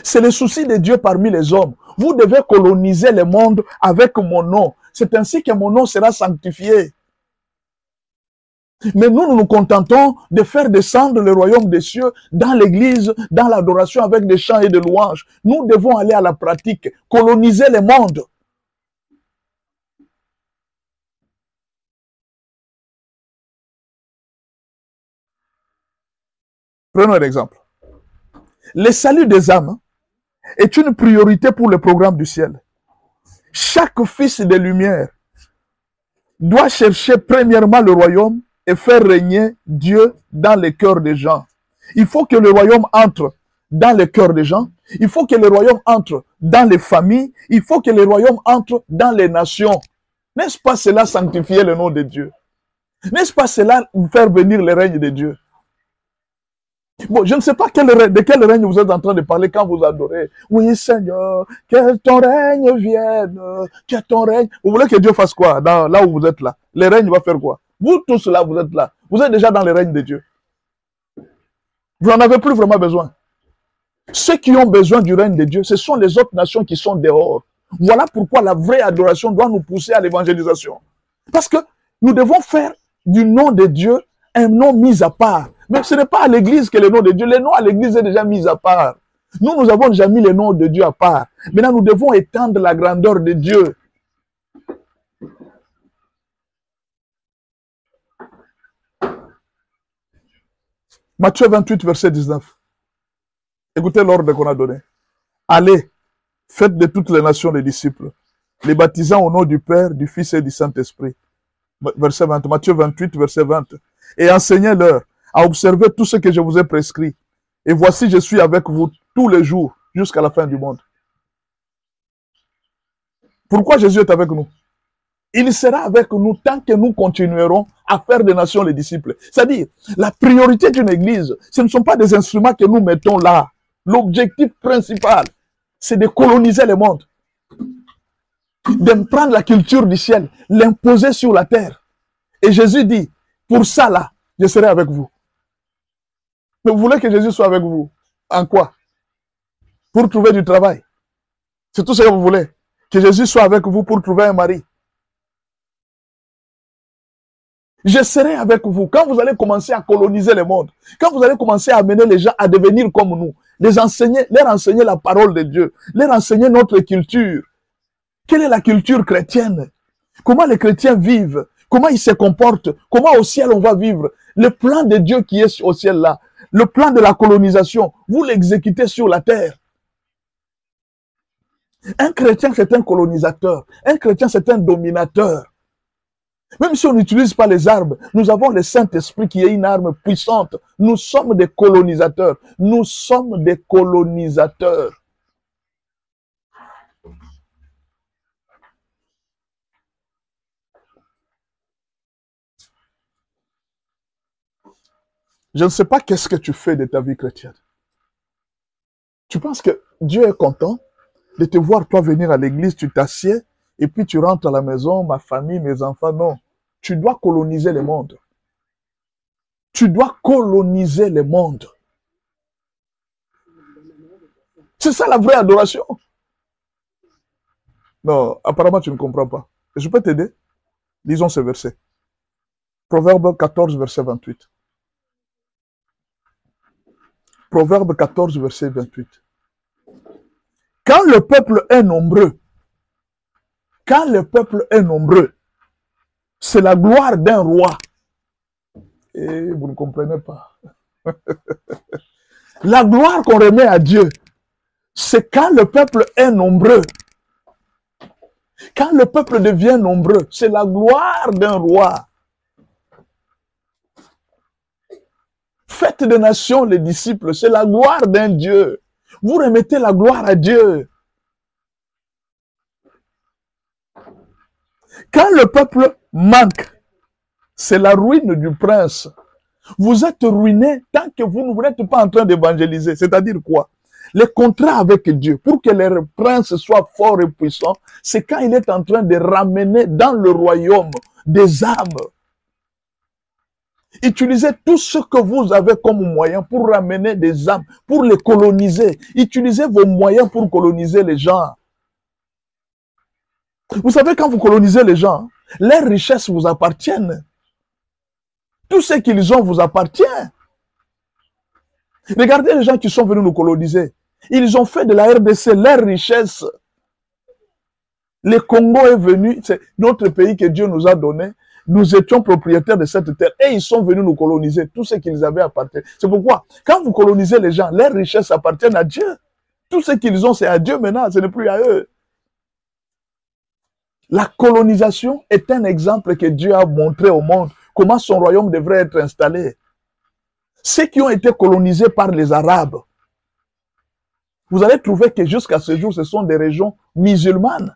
C'est le souci de Dieu parmi les hommes. Vous devez coloniser le monde avec mon nom. C'est ainsi que mon nom sera sanctifié. Mais nous nous contentons de faire descendre le royaume des cieux dans l'église, dans l'adoration avec des chants et des louanges. Nous devons aller à la pratique, coloniser le monde. Prenons un exemple. Le salut des âmes est une priorité pour le programme du ciel. Chaque fils de lumière doit chercher premièrement le royaume et faire régner Dieu dans les cœurs des gens. Il faut que le royaume entre dans les cœurs des gens. Il faut que le royaume entre dans les familles. Il faut que le royaume entre dans les nations. N'est-ce pas cela sanctifier le nom de Dieu? N'est-ce pas cela faire venir le règne de Dieu? Bon, je ne sais pas de quel règne vous êtes en train de parler quand vous adorez. Oui, Seigneur, que ton règne vienne, que ton règne... Vous voulez que Dieu fasse quoi là où vous êtes là? Le règne va faire quoi? Vous tous là, vous êtes là. Vous êtes déjà dans le règne de Dieu. Vous n'en avez plus vraiment besoin. Ceux qui ont besoin du règne de Dieu, ce sont les autres nations qui sont dehors. Voilà pourquoi la vraie adoration doit nous pousser à l'évangélisation. Parce que nous devons faire du nom de Dieu un nom mis à part. Mais ce n'est pas à l'église que le nom de Dieu, le nom à l'église est déjà mis à part. Nous avons déjà mis le nom de Dieu à part. Maintenant, nous devons étendre la grandeur de Dieu. Matthieu 28, verset 19. Écoutez l'ordre qu'on a donné. Allez, faites de toutes les nations des disciples, les baptisant au nom du Père, du Fils et du Saint-Esprit. Verset 20, Matthieu 28, verset 20. Et enseignez-leur à observer tout ce que je vous ai prescrit. Et voici, je suis avec vous tous les jours jusqu'à la fin du monde. Pourquoi Jésus est avec nous? Il sera avec nous tant que nous continuerons à faire des nations les disciples. C'est-à-dire, la priorité d'une église, ce ne sont pas des instruments que nous mettons là. L'objectif principal, c'est de coloniser le monde. De prendre la culture du ciel, l'imposer sur la terre. Et Jésus dit, pour ça là, je serai avec vous. Mais vous voulez que Jésus soit avec vous? En quoi? Pour trouver du travail. C'est tout ce que vous voulez. Que Jésus soit avec vous pour trouver un mari. Je serai avec vous. Quand vous allez commencer à coloniser le monde, quand vous allez commencer à amener les gens à devenir comme nous, leur enseigner la parole de Dieu, leur enseigner notre culture. Quelle est la culture chrétienne? Comment les chrétiens vivent? Comment ils se comportent? Comment au ciel on va vivre? Le plan de Dieu qui est au ciel là, le plan de la colonisation, vous l'exécutez sur la terre. Un chrétien, c'est un colonisateur. Un chrétien, c'est un dominateur. Même si on n'utilise pas les armes, nous avons le Saint-Esprit qui est une arme puissante. Nous sommes des colonisateurs. Nous sommes des colonisateurs. Je ne sais pas qu'est-ce que tu fais de ta vie chrétienne. Tu penses que Dieu est content de te voir toi venir à l'église, tu t'assieds et puis tu rentres à la maison, ma famille, mes enfants. Non, tu dois coloniser le monde. Tu dois coloniser le monde. C'est ça la vraie adoration. Non, apparemment tu ne comprends pas. Je peux t'aider? Lisons ce verset. Proverbe 14, verset 28. Proverbe 14, verset 28. Quand le peuple est nombreux, c'est la gloire d'un roi. Et vous ne comprenez pas. La gloire qu'on remet à Dieu, c'est quand le peuple est nombreux. Quand le peuple devient nombreux, c'est la gloire d'un roi. Faites des nations les disciples, c'est la gloire d'un Dieu. Vous remettez la gloire à Dieu. Quand le peuple manque, c'est la ruine du prince. Vous êtes ruiné tant que vous n'êtes pas en train d'évangéliser. C'est-à-dire quoi? Les contrats avec Dieu, pour que les princes soient forts et puissants, c'est quand il est en train de ramener dans le royaume des âmes. Utilisez tout ce que vous avez comme moyen pour ramener des âmes, pour les coloniser. Utilisez vos moyens pour coloniser les gens. Vous savez, quand vous colonisez les gens, leurs richesses vous appartiennent. Tout ce qu'ils ont vous appartient. Regardez les gens qui sont venus nous coloniser. Ils ont fait de la RDC leur richesse. Le Congo est venu, c'est notre pays que Dieu nous a donné. Nous étions propriétaires de cette terre et ils sont venus nous coloniser. Tout ce qu'ils avaient appartient. C'est pourquoi, quand vous colonisez les gens, leurs richesses appartiennent à Dieu. Tout ce qu'ils ont, c'est à Dieu maintenant, ce n'est plus à eux. La colonisation est un exemple que Dieu a montré au monde, comment son royaume devrait être installé. Ceux qui ont été colonisés par les Arabes, vous allez trouver que jusqu'à ce jour, ce sont des régions musulmanes.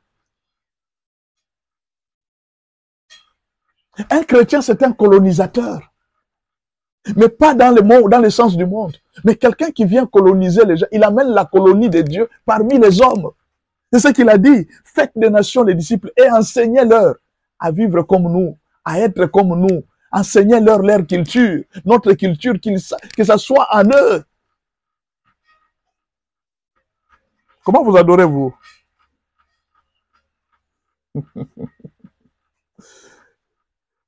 Un chrétien, c'est un colonisateur. Mais pas dans le sens du monde. Mais quelqu'un qui vient coloniser les gens, il amène la colonie de Dieu parmi les hommes. C'est ce qu'il a dit. Faites des nations les disciples et enseignez-leur à vivre comme nous, à être comme nous. Enseignez-leur leur culture, notre culture, que ça soit en eux. Comment vous adorez-vous?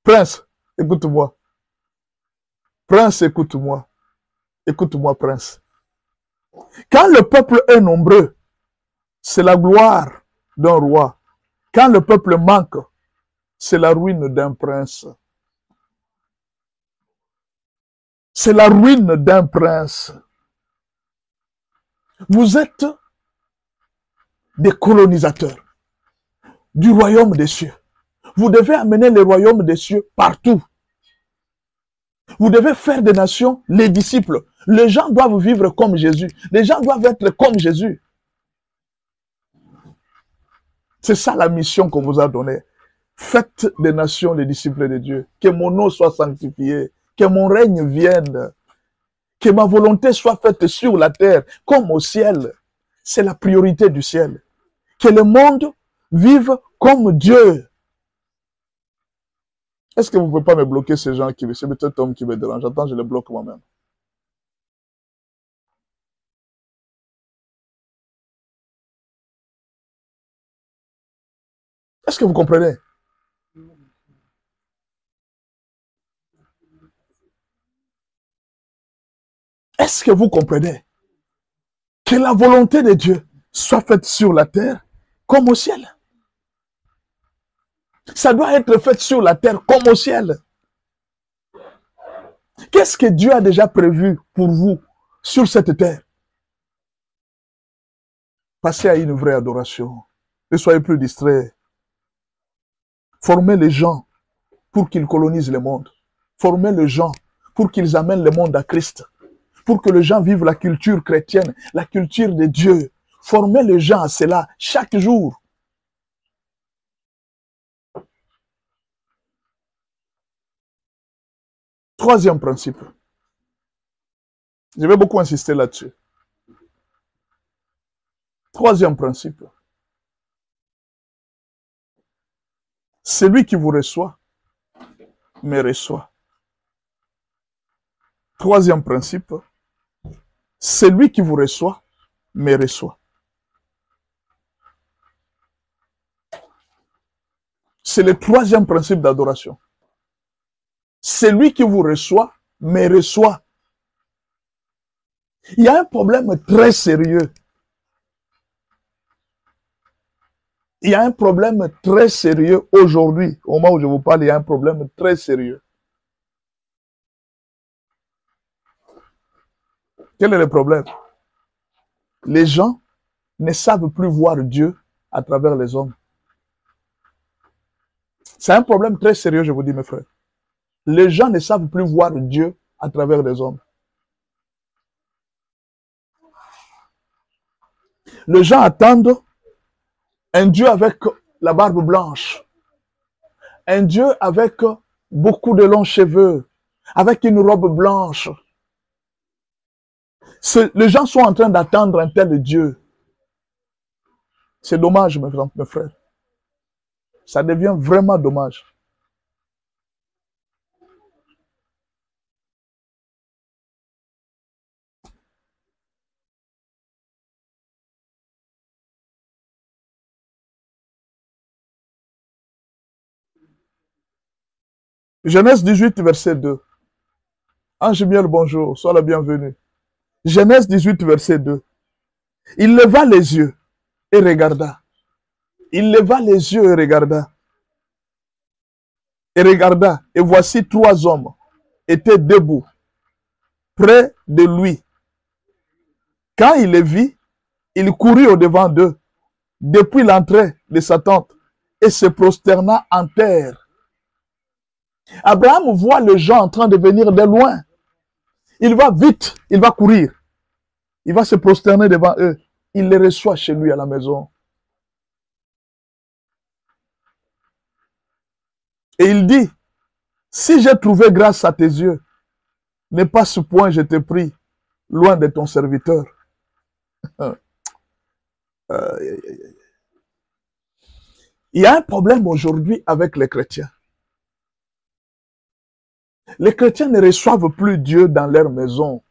Prince, écoute-moi. Prince, écoute-moi. Écoute-moi, prince. Quand le peuple est nombreux, c'est la gloire d'un roi. Quand le peuple manque, c'est la ruine d'un prince. C'est la ruine d'un prince. Vous êtes des colonisateurs du royaume des cieux. Vous devez amener le royaume des cieux partout. Vous devez faire des nations les disciples. Les gens doivent vivre comme Jésus. Les gens doivent être comme Jésus. C'est ça la mission qu'on vous a donnée. Faites des nations les disciples de Dieu. Que mon nom soit sanctifié. Que mon règne vienne. Que ma volonté soit faite sur la terre comme au ciel. C'est la priorité du ciel. Que le monde vive comme Dieu. Est-ce que vous ne pouvez pas me bloquer ces gens qui, c'est cet homme qui me dérange? Attends, je le bloque moi-même. Est-ce que vous comprenez? Est-ce que vous comprenez que la volonté de Dieu soit faite sur la terre comme au ciel? Ça doit être fait sur la terre comme au ciel. Qu'est-ce que Dieu a déjà prévu pour vous sur cette terre? Passez à une vraie adoration. Ne soyez plus distraits. Formez les gens pour qu'ils colonisent le monde. Formez les gens pour qu'ils amènent le monde à Christ. Pour que les gens vivent la culture chrétienne, la culture de Dieu. Formez les gens à cela chaque jour. Troisième principe. Je vais beaucoup insister là-dessus. Troisième principe. Celui qui vous reçoit, me reçoit. Troisième principe. Celui qui vous reçoit, me reçoit. C'est le troisième principe d'adoration. Celui qui vous reçoit, me reçoit. Il y a un problème très sérieux. Il y a un problème très sérieux aujourd'hui. Au moment où je vous parle, il y a un problème très sérieux. Quel est le problème? Les gens ne savent plus voir Dieu à travers les hommes. C'est un problème très sérieux, je vous dis, mes frères. Les gens ne savent plus voir Dieu à travers les hommes. Les gens attendent un Dieu avec la barbe blanche, un Dieu avec beaucoup de longs cheveux, avec une robe blanche. Les gens sont en train d'attendre un tel Dieu. C'est dommage, mes frères. Ça devient vraiment dommage. Genèse 18, verset 2. Ange Miel, bonjour, sois la bienvenue. Genèse 18, verset 2. Il leva les yeux et regarda. Il leva les yeux et regarda. Et regarda, et voici 3 hommes étaient debout, près de lui. Quand il les vit, il courut au-devant d'eux, depuis l'entrée de sa tente, et se prosterna en terre. Abraham voit les gens en train de venir de loin. Il va vite, il va courir. Il va se prosterner devant eux. Il les reçoit chez lui à la maison. Et il dit, si j'ai trouvé grâce à tes yeux, n'est pas ce point je t'ai pris loin de ton serviteur. Il y a un problème aujourd'hui avec les chrétiens. Les chrétiens ne reçoivent plus Dieu dans leur maison.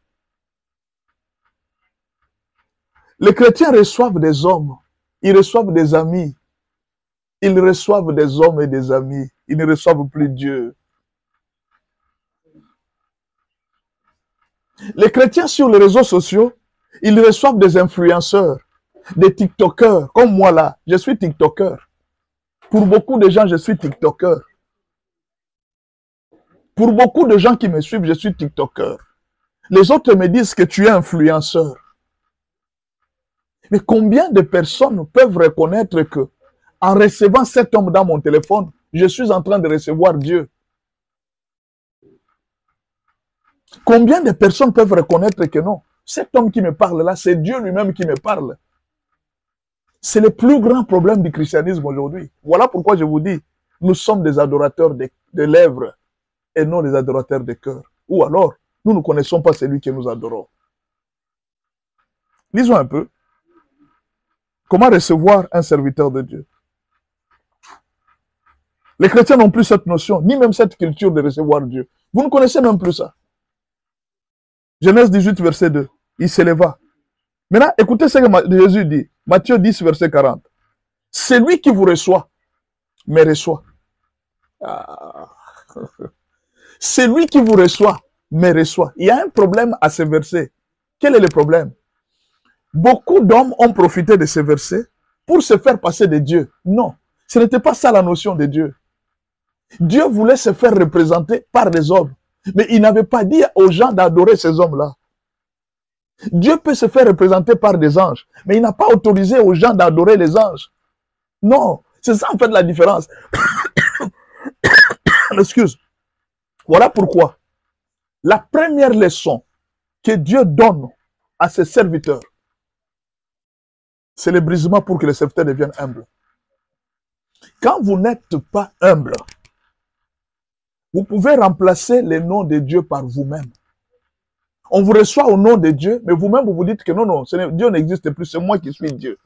Les chrétiens reçoivent des hommes, ils reçoivent des amis, ils reçoivent des hommes et des amis, ils ne reçoivent plus Dieu. Les chrétiens sur les réseaux sociaux, ils reçoivent des influenceurs, des TikTokers, comme moi là, je suis TikToker. Pour beaucoup de gens, je suis TikToker. Pour beaucoup de gens qui me suivent, je suis TikToker. Les autres me disent que tu es influenceur. Mais combien de personnes peuvent reconnaître que, en recevant cet homme dans mon téléphone, je suis en train de recevoir Dieu? Combien de personnes peuvent reconnaître que non, cet homme qui me parle là, c'est Dieu lui-même qui me parle? C'est le plus grand problème du christianisme aujourd'hui. Voilà pourquoi je vous dis, nous sommes des adorateurs de lèvres et non des adorateurs de cœur. Ou alors, nous ne connaissons pas celui que nous adorons. Lisons un peu. Comment recevoir un serviteur de Dieu? Les chrétiens n'ont plus cette notion, ni même cette culture de recevoir Dieu. Vous ne connaissez même plus ça. Genèse 18, verset 2. Il s'éleva. Maintenant, écoutez ce que Jésus dit. Matthieu 10, verset 40. Celui qui vous reçoit, me reçoit. Ah. Celui qui vous reçoit, me reçoit. Il y a un problème à ce verset. Quel est le problème? Beaucoup d'hommes ont profité de ce verset pour se faire passer de Dieu. Non, ce n'était pas ça la notion de Dieu. Dieu voulait se faire représenter par des hommes. Mais il n'avait pas dit aux gens d'adorer ces hommes-là. Dieu peut se faire représenter par des anges, mais il n'a pas autorisé aux gens d'adorer les anges. Non, c'est ça en fait la différence. Excuse. Voilà pourquoi la première leçon que Dieu donne à ses serviteurs, c'est le brisement pour que les serviteurs deviennent humbles. Quand vous n'êtes pas humble, vous pouvez remplacer le nom de Dieu par vous-même. On vous reçoit au nom de Dieu, mais vous-même vous vous dites que non, Dieu n'existe plus, c'est moi qui suis Dieu.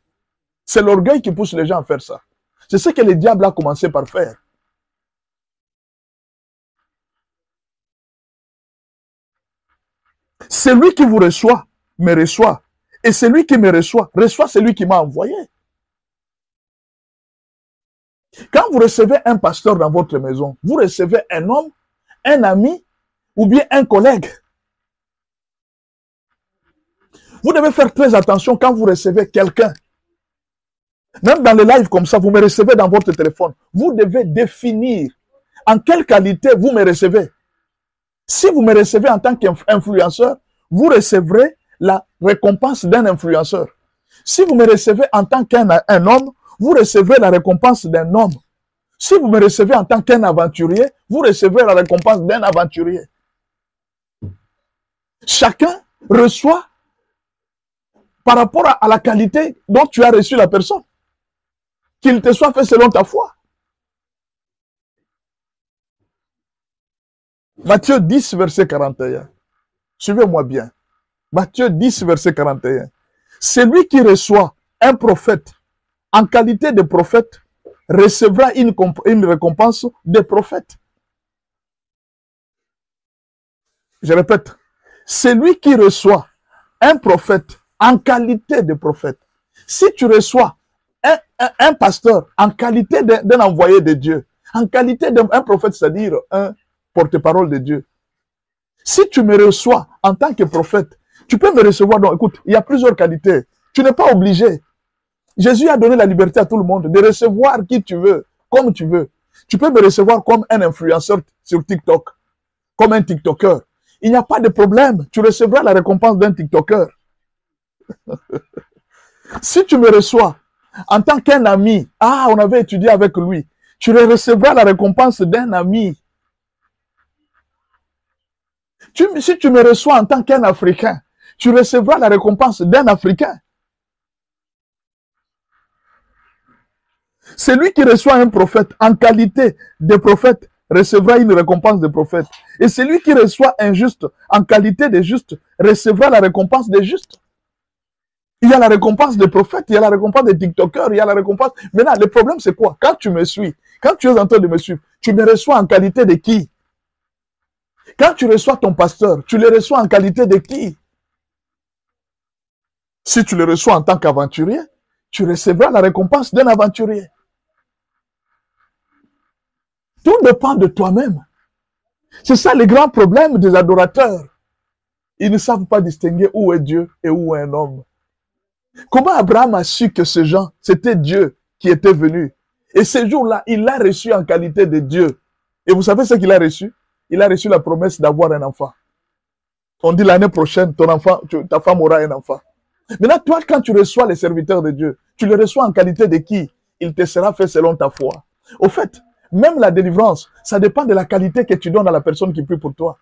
C'est l'orgueil qui pousse les gens à faire ça. C'est ce que le diable a commencé par faire. Celui qui vous reçoit, me reçoit. Et celui qui me reçoit, reçoit celui qui m'a envoyé. Quand vous recevez un pasteur dans votre maison, vous recevez un homme, un ami ou bien un collègue. Vous devez faire très attention quand vous recevez quelqu'un. Même dans les lives comme ça, vous me recevez dans votre téléphone. Vous devez définir en quelle qualité vous me recevez. Si vous me recevez en tant qu'influenceur, vous recevrez la récompense d'un influenceur. Si vous me recevez en tant qu'un homme, vous recevrez la récompense d'un homme. Si vous me recevez en tant qu'un aventurier, vous recevrez la récompense d'un aventurier. Chacun reçoit par rapport à la qualité dont tu as reçu la personne. Qu'il te soit fait selon ta foi. Matthieu 10, verset 41. Suivez-moi bien. Matthieu 10, verset 41. Celui qui reçoit un prophète en qualité de prophète recevra une récompense de prophète. Je répète. Celui qui reçoit un prophète en qualité de prophète. Si tu reçois un pasteur en qualité d'un envoyé de Dieu, en qualité d'un prophète, c'est-à-dire un porte-parole de Dieu. Si tu me reçois en tant que prophète, tu peux me recevoir. Donc, écoute, il y a plusieurs qualités. Tu n'es pas obligé. Jésus a donné la liberté à tout le monde de recevoir qui tu veux, comme tu veux. Tu peux me recevoir comme un influenceur sur TikTok, comme un TikToker. Il n'y a pas de problème. Tu recevras la récompense d'un TikToker. Si tu me reçois en tant qu'un ami, on avait étudié avec lui, tu recevras la récompense d'un ami. Si tu me reçois en tant qu'un Africain, tu recevras la récompense d'un Africain. Celui qui reçoit un prophète en qualité de prophète recevra une récompense de prophète. Et celui qui reçoit un juste en qualité de juste recevra la récompense de juste. Il y a la récompense des prophètes, il y a la récompense des TikTokers, il y a la récompense... Maintenant, le problème c'est quoi? Quand tu me suis, quand tu es en train de me suivre, tu me reçois en qualité de qui? Quand tu reçois ton pasteur, tu le reçois en qualité de qui? Si tu le reçois en tant qu'aventurier, tu recevras la récompense d'un aventurier. Tout dépend de toi-même. C'est ça le grand problème des adorateurs. Ils ne savent pas distinguer où est Dieu et où est un homme. Comment Abraham a su que ce gens, c'était Dieu qui était venu? Et ce jour-là, il l'a reçu en qualité de Dieu. Et vous savez ce qu'il a reçu? Il a reçu la promesse d'avoir un enfant. On dit l'année prochaine, ton enfant, ta femme aura un enfant. Maintenant, toi, quand tu reçois les serviteurs de Dieu, tu les reçois en qualité de qui? Il te sera fait selon ta foi. Au fait, même la délivrance, ça dépend de la qualité que tu donnes à la personne qui prie pour toi.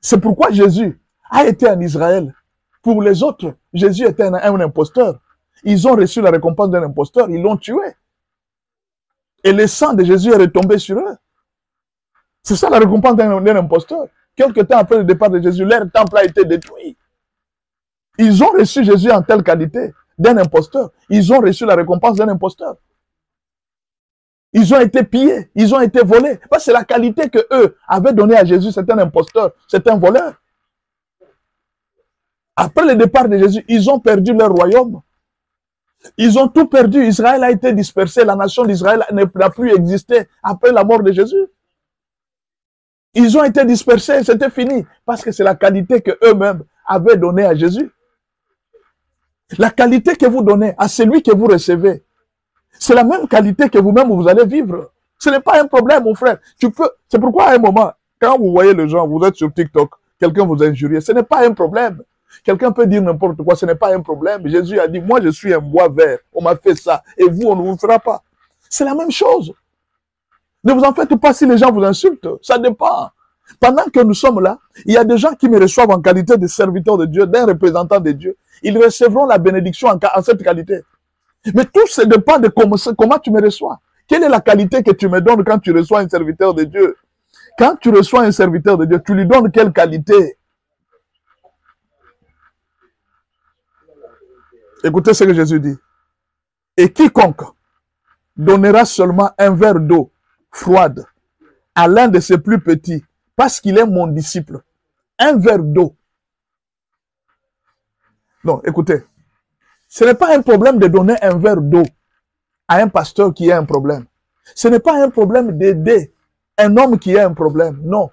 C'est pourquoi Jésus a été en Israël. Pour les autres, Jésus était un imposteur. Ils ont reçu la récompense d'un imposteur, ils l'ont tué. Et le sang de Jésus est retombé sur eux. C'est ça la récompense d'un imposteur. Quelque temps après le départ de Jésus, leur temple a été détruit. Ils ont reçu Jésus en telle qualité d'un imposteur. Ils ont reçu la récompense d'un imposteur. Ils ont été pillés, ils ont été volés. Parce que c'est la qualité que eux avaient donnée à Jésus, c'est un imposteur, c'est un voleur. Après le départ de Jésus, ils ont perdu leur royaume. Ils ont tout perdu. Israël a été dispersé. La nation d'Israël n'a plus existé après la mort de Jésus. Ils ont été dispersés, c'était fini. Parce que c'est la qualité que eux-mêmes avaient donnée à Jésus. La qualité que vous donnez à celui que vous recevez, c'est la même qualité que vous-même vous allez vivre. Ce n'est pas un problème, mon frère. C'est pourquoi à un moment, quand vous voyez les gens, vous êtes sur TikTok, quelqu'un vous a injurié, ce n'est pas un problème. Quelqu'un peut dire n'importe quoi, ce n'est pas un problème. Jésus a dit, moi je suis un bois vert, on m'a fait ça, et vous, on ne vous fera pas. C'est la même chose. Ne vous en faites pas si les gens vous insultent, ça dépend. Pendant que nous sommes là, il y a des gens qui me reçoivent en qualité de serviteur de Dieu, d'un représentant de Dieu. Ils recevront la bénédiction en cette qualité. Mais tout ça dépend de comment tu me reçois. Quelle est la qualité que tu me donnes quand tu reçois un serviteur de Dieu? Quand tu reçois un serviteur de Dieu, tu lui donnes quelle qualité? Écoutez ce que Jésus dit. Et quiconque donnera seulement un verre d'eau froide à l'un de ses plus petits, parce qu'il est mon disciple, un verre d'eau. Non, écoutez, ce n'est pas un problème de donner un verre d'eau à un pasteur qui a un problème. Ce n'est pas un problème d'aider un homme qui a un problème. Non.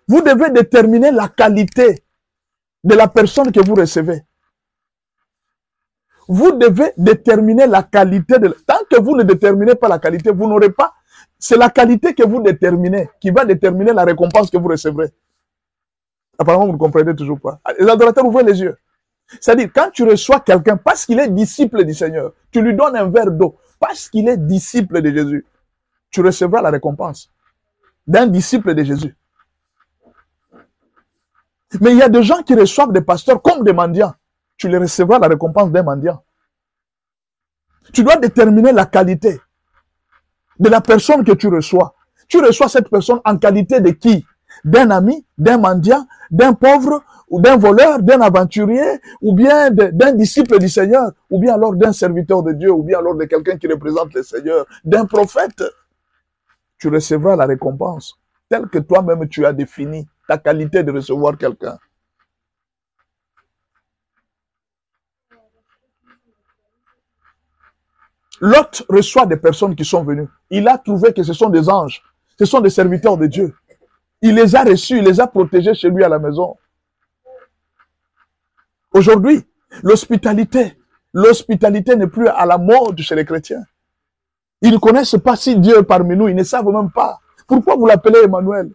Vous devez déterminer la qualité de la personne que vous recevez. Vous devez déterminer la qualité de... Tant que vous ne déterminez pas la qualité, vous n'aurez pas... C'est la qualité que vous déterminez qui va déterminer la récompense que vous recevrez. Apparemment, vous ne comprenez toujours pas. Les adorateurs, ouvrez les yeux. C'est-à-dire, quand tu reçois quelqu'un parce qu'il est disciple du Seigneur, tu lui donnes un verre d'eau parce qu'il est disciple de Jésus, tu recevras la récompense d'un disciple de Jésus. Mais il y a des gens qui reçoivent des pasteurs comme des mendiants. Tu les recevras la récompense d'un mendiant. Tu dois déterminer la qualité de la personne que tu reçois. Tu reçois cette personne en qualité de qui? D'un ami, d'un mendiant, d'un pauvre, ou d'un voleur, d'un aventurier, ou bien d'un disciple du Seigneur, ou bien alors d'un serviteur de Dieu, ou bien alors de quelqu'un qui représente le Seigneur, d'un prophète. Tu recevras la récompense telle que toi-même tu as défini ta qualité de recevoir quelqu'un. Lot reçoit des personnes qui sont venues. Il a trouvé que ce sont des anges. Ce sont des serviteurs de Dieu. Il les a reçus, il les a protégés chez lui à la maison. Aujourd'hui, l'hospitalité n'est plus à la mode chez les chrétiens. Ils ne connaissent pas si Dieu est parmi nous, ils ne savent même pas. Pourquoi vous l'appelez Emmanuel?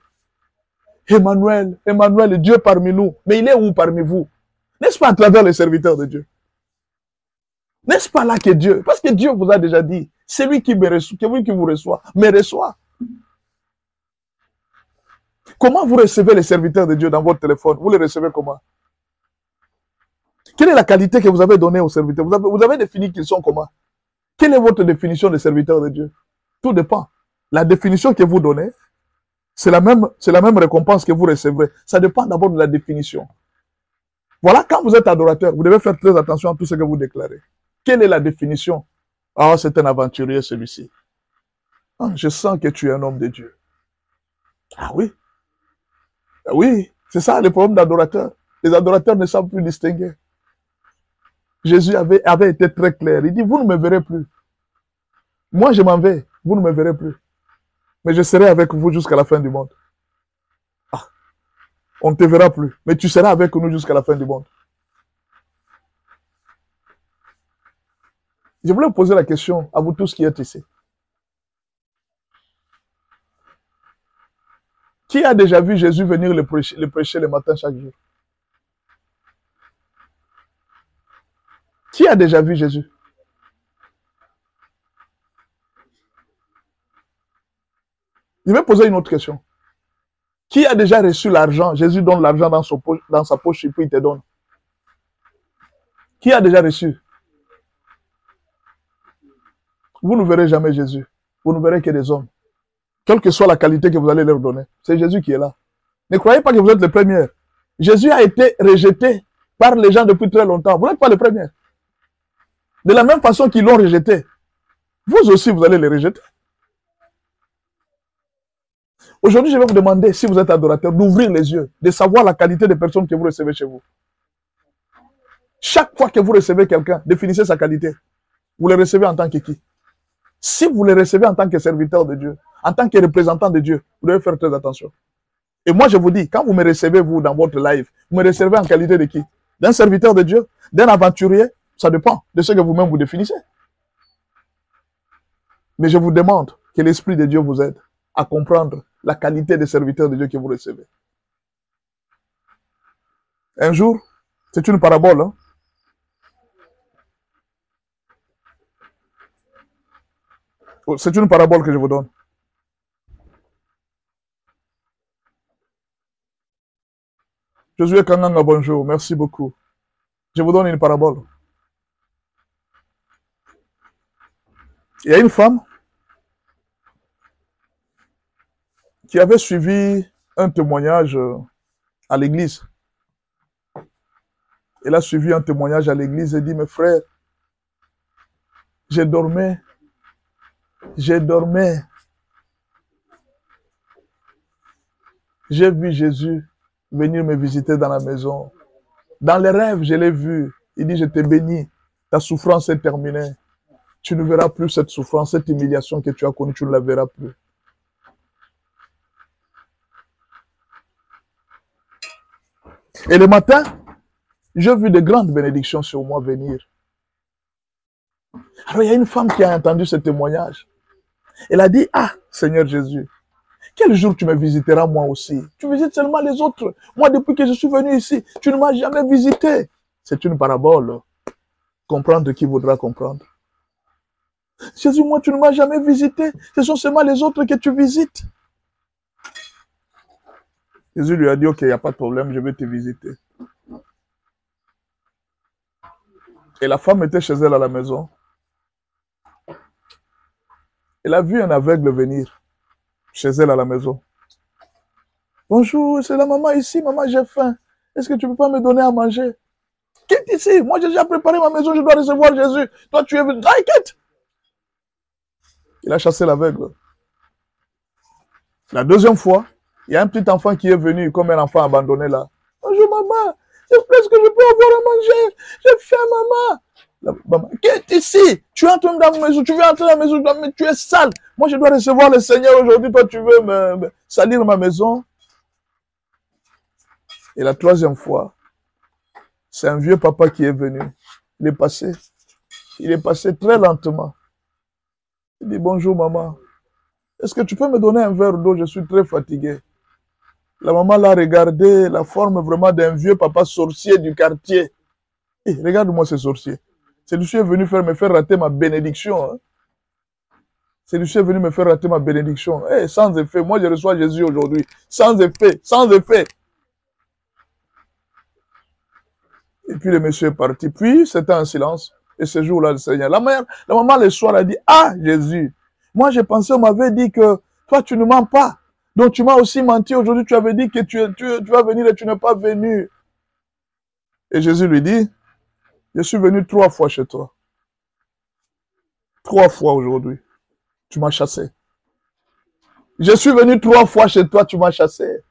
Emmanuel, Dieu parmi nous. Mais il est où parmi vous? N'est-ce pas à travers les serviteurs de Dieu? N'est-ce pas là que Dieu, parce que Dieu vous a déjà dit, celui qui me reçoit, celui qui vous reçoit, me reçoit. Comment vous recevez les serviteurs de Dieu dans votre téléphone? Vous les recevez comment? Quelle est la qualité que vous avez donnée aux serviteurs? Vous avez défini qu'ils sont comment? Quelle est votre définition des serviteurs de Dieu? Tout dépend. La définition que vous donnez, c'est la même récompense que vous recevrez. Ça dépend d'abord de la définition. Voilà, quand vous êtes adorateur, vous devez faire très attention à tout ce que vous déclarez. Quelle est la définition? Ah, c'est un aventurier celui-ci. Ah, je sens que tu es un homme de Dieu. Ah oui. Ah oui, c'est ça le problème d'adorateurs. Les adorateurs ne savent plus distinguer. Jésus avait été très clair. Il dit, vous ne me verrez plus. Moi, je m'en vais. Vous ne me verrez plus. Mais je serai avec vous jusqu'à la fin du monde. Ah. On ne te verra plus. Mais tu seras avec nous jusqu'à la fin du monde. Je voulais vous poser la question à vous tous qui êtes ici. Qui a déjà vu Jésus venir le prêcher le matin chaque jour? Qui a déjà vu Jésus? Je vais poser une autre question. Qui a déjà reçu l'argent? Jésus donne l'argent dans sa poche et puis il te donne. Qui a déjà reçu? Vous ne verrez jamais Jésus. Vous ne verrez que des hommes. Quelle que soit la qualité que vous allez leur donner. C'est Jésus qui est là. Ne croyez pas que vous êtes les premiers. Jésus a été rejeté par les gens depuis très longtemps. Vous n'êtes pas les premiers. De la même façon qu'ils l'ont rejeté, vous aussi, vous allez les rejeter. Aujourd'hui, je vais vous demander, si vous êtes adorateur, d'ouvrir les yeux, de savoir la qualité des personnes que vous recevez chez vous. Chaque fois que vous recevez quelqu'un, définissez sa qualité. Vous le recevez en tant que qui? Si vous le recevez en tant que serviteur de Dieu, en tant que représentant de Dieu, vous devez faire très attention. Et moi, je vous dis, quand vous me recevez, vous, dans votre live, vous me recevez en qualité de qui? D'un serviteur de Dieu? D'un aventurier? Ça dépend de ce que vous-même vous définissez. Mais je vous demande que l'Esprit de Dieu vous aide à comprendre la qualité des serviteurs de Dieu que vous recevez. Un jour, c'est une parabole, hein? C'est une parabole que je vous donne. Josué Kanganga, bonjour, merci beaucoup. Je vous donne une parabole. Il y a une femme qui avait suivi un témoignage à l'église. Elle a suivi un témoignage à l'église et dit, mes frères, j'ai dormi. J'ai vu Jésus venir me visiter dans la maison. Dans les rêves, je l'ai vu. Il dit, je te bénis. Ta souffrance est terminée. Tu ne verras plus cette souffrance, cette humiliation que tu as connue, tu ne la verras plus. Et le matin, j'ai vu de grandes bénédictions sur moi venir. Alors il y a une femme qui a entendu ce témoignage. Elle a dit, ah, Seigneur Jésus, quel jour tu me visiteras moi aussi? Tu visites seulement les autres. Moi, depuis que je suis venu ici, tu ne m'as jamais visité. C'est une parabole. Comprendre qui voudra comprendre. Jésus, moi, tu ne m'as jamais visité. Ce sont seulement les autres que tu visites. Jésus lui a dit, ok, il n'y a pas de problème, je vais te visiter. Et la femme était chez elle à la maison. Elle a vu un aveugle venir chez elle à la maison. Bonjour, c'est la maman ici. Maman, j'ai faim. Est-ce que tu ne peux pas me donner à manger? Quitte ici. Moi, j'ai déjà préparé ma maison. Je dois recevoir Jésus. Toi, tu es venu. Ah, quitte. Il a chassé l'aveugle. La deuxième fois, il y a un petit enfant qui est venu comme un enfant abandonné là. Bonjour, maman. Est-ce que je peux avoir à manger? J'ai faim, maman. Maman, quitte ici. Tu entres dans ma maison. Tu veux entrer dans ma maison. Mais tu es sale. Moi, je dois recevoir le Seigneur aujourd'hui. Toi, tu veux me salir ma maison. Et la troisième fois, c'est un vieux papa qui est venu. Il est passé très lentement. Il dit, bonjour maman, est-ce que tu peux me donner un verre d'eau? Je suis très fatigué. La maman l'a regardé, la forme vraiment d'un vieux papa sorcier du quartier. Hey, regarde-moi ce sorcier. Celui-ci est venu me faire rater ma bénédiction. Hein. Celui-ci est venu me faire rater ma bénédiction. Hey, sans effet, moi je reçois Jésus aujourd'hui. Sans effet, sans effet. Et puis le monsieur est parti. Puis c'était un silence. Et ce jour-là, le Seigneur. La maman le soir a dit, ah Jésus, moi j'ai pensé, on m'avait dit que toi tu ne mens pas. Donc tu m'as aussi menti. Aujourd'hui tu avais dit que tu vas venir et tu n'es pas venu. Et Jésus lui dit, je suis venu 3 fois chez toi. 3 fois aujourd'hui. Tu m'as chassé. Je suis venu 3 fois chez toi, tu m'as chassé.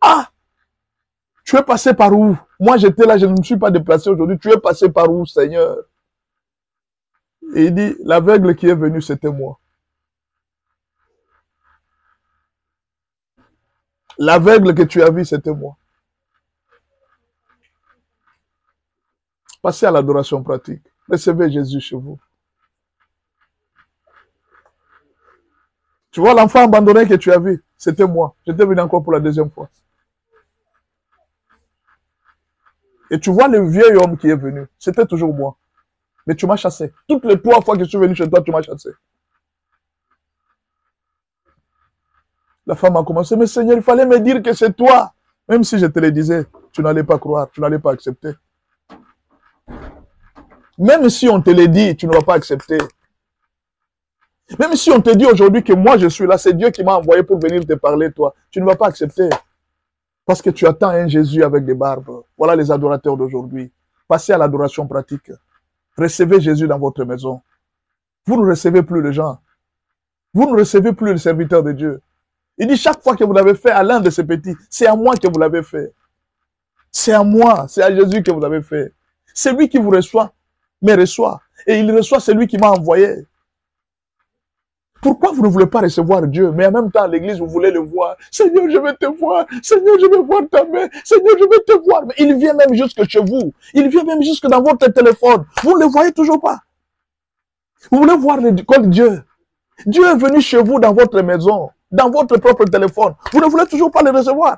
Ah! Tu es passé par où? Moi, j'étais là, je ne me suis pas déplacé aujourd'hui. Tu es passé par où, Seigneur? Et il dit, l'aveugle qui est venu, c'était moi. L'aveugle que tu as vu, c'était moi. Passez à l'adoration pratique. Recevez Jésus chez vous. Tu vois l'enfant abandonné que tu as vu, c'était moi. J'étais venu encore pour la deuxième fois. Et tu vois le vieil homme qui est venu, c'était toujours moi. Mais tu m'as chassé. Toutes les 3 fois que je suis venu chez toi, tu m'as chassé. La femme a commencé, mais Seigneur, il fallait me dire que c'est toi. Même si je te le disais, tu n'allais pas croire, tu n'allais pas accepter. Même si on te le dit, tu ne vas pas accepter. Même si on te dit aujourd'hui que moi je suis là, c'est Dieu qui m'a envoyé pour venir te parler, toi. Tu ne vas pas accepter. Parce que tu attends un Jésus avec des barbes. Voilà les adorateurs d'aujourd'hui. Passez à l'adoration pratique. Recevez Jésus dans votre maison. Vous ne recevez plus les gens. Vous ne recevez plus les serviteurs de Dieu. Il dit chaque fois que vous l'avez fait à l'un de ces petits, c'est à moi que vous l'avez fait. C'est à moi, c'est à Jésus que vous l'avez fait. C'est lui qui vous reçoit, mais reçoit. Et il reçoit celui qui m'a envoyé. Pourquoi vous ne voulez pas recevoir Dieu, mais en même temps, à l'église, vous voulez le voir. Seigneur, je vais te voir. Seigneur, je vais voir ta main. Seigneur, je vais te voir. Mais il vient même jusque chez vous. Il vient même jusque dans votre téléphone. Vous ne le voyez toujours pas. Vous voulez voir l'école Dieu. Dieu est venu chez vous dans votre maison, dans votre propre téléphone. Vous ne voulez toujours pas le recevoir.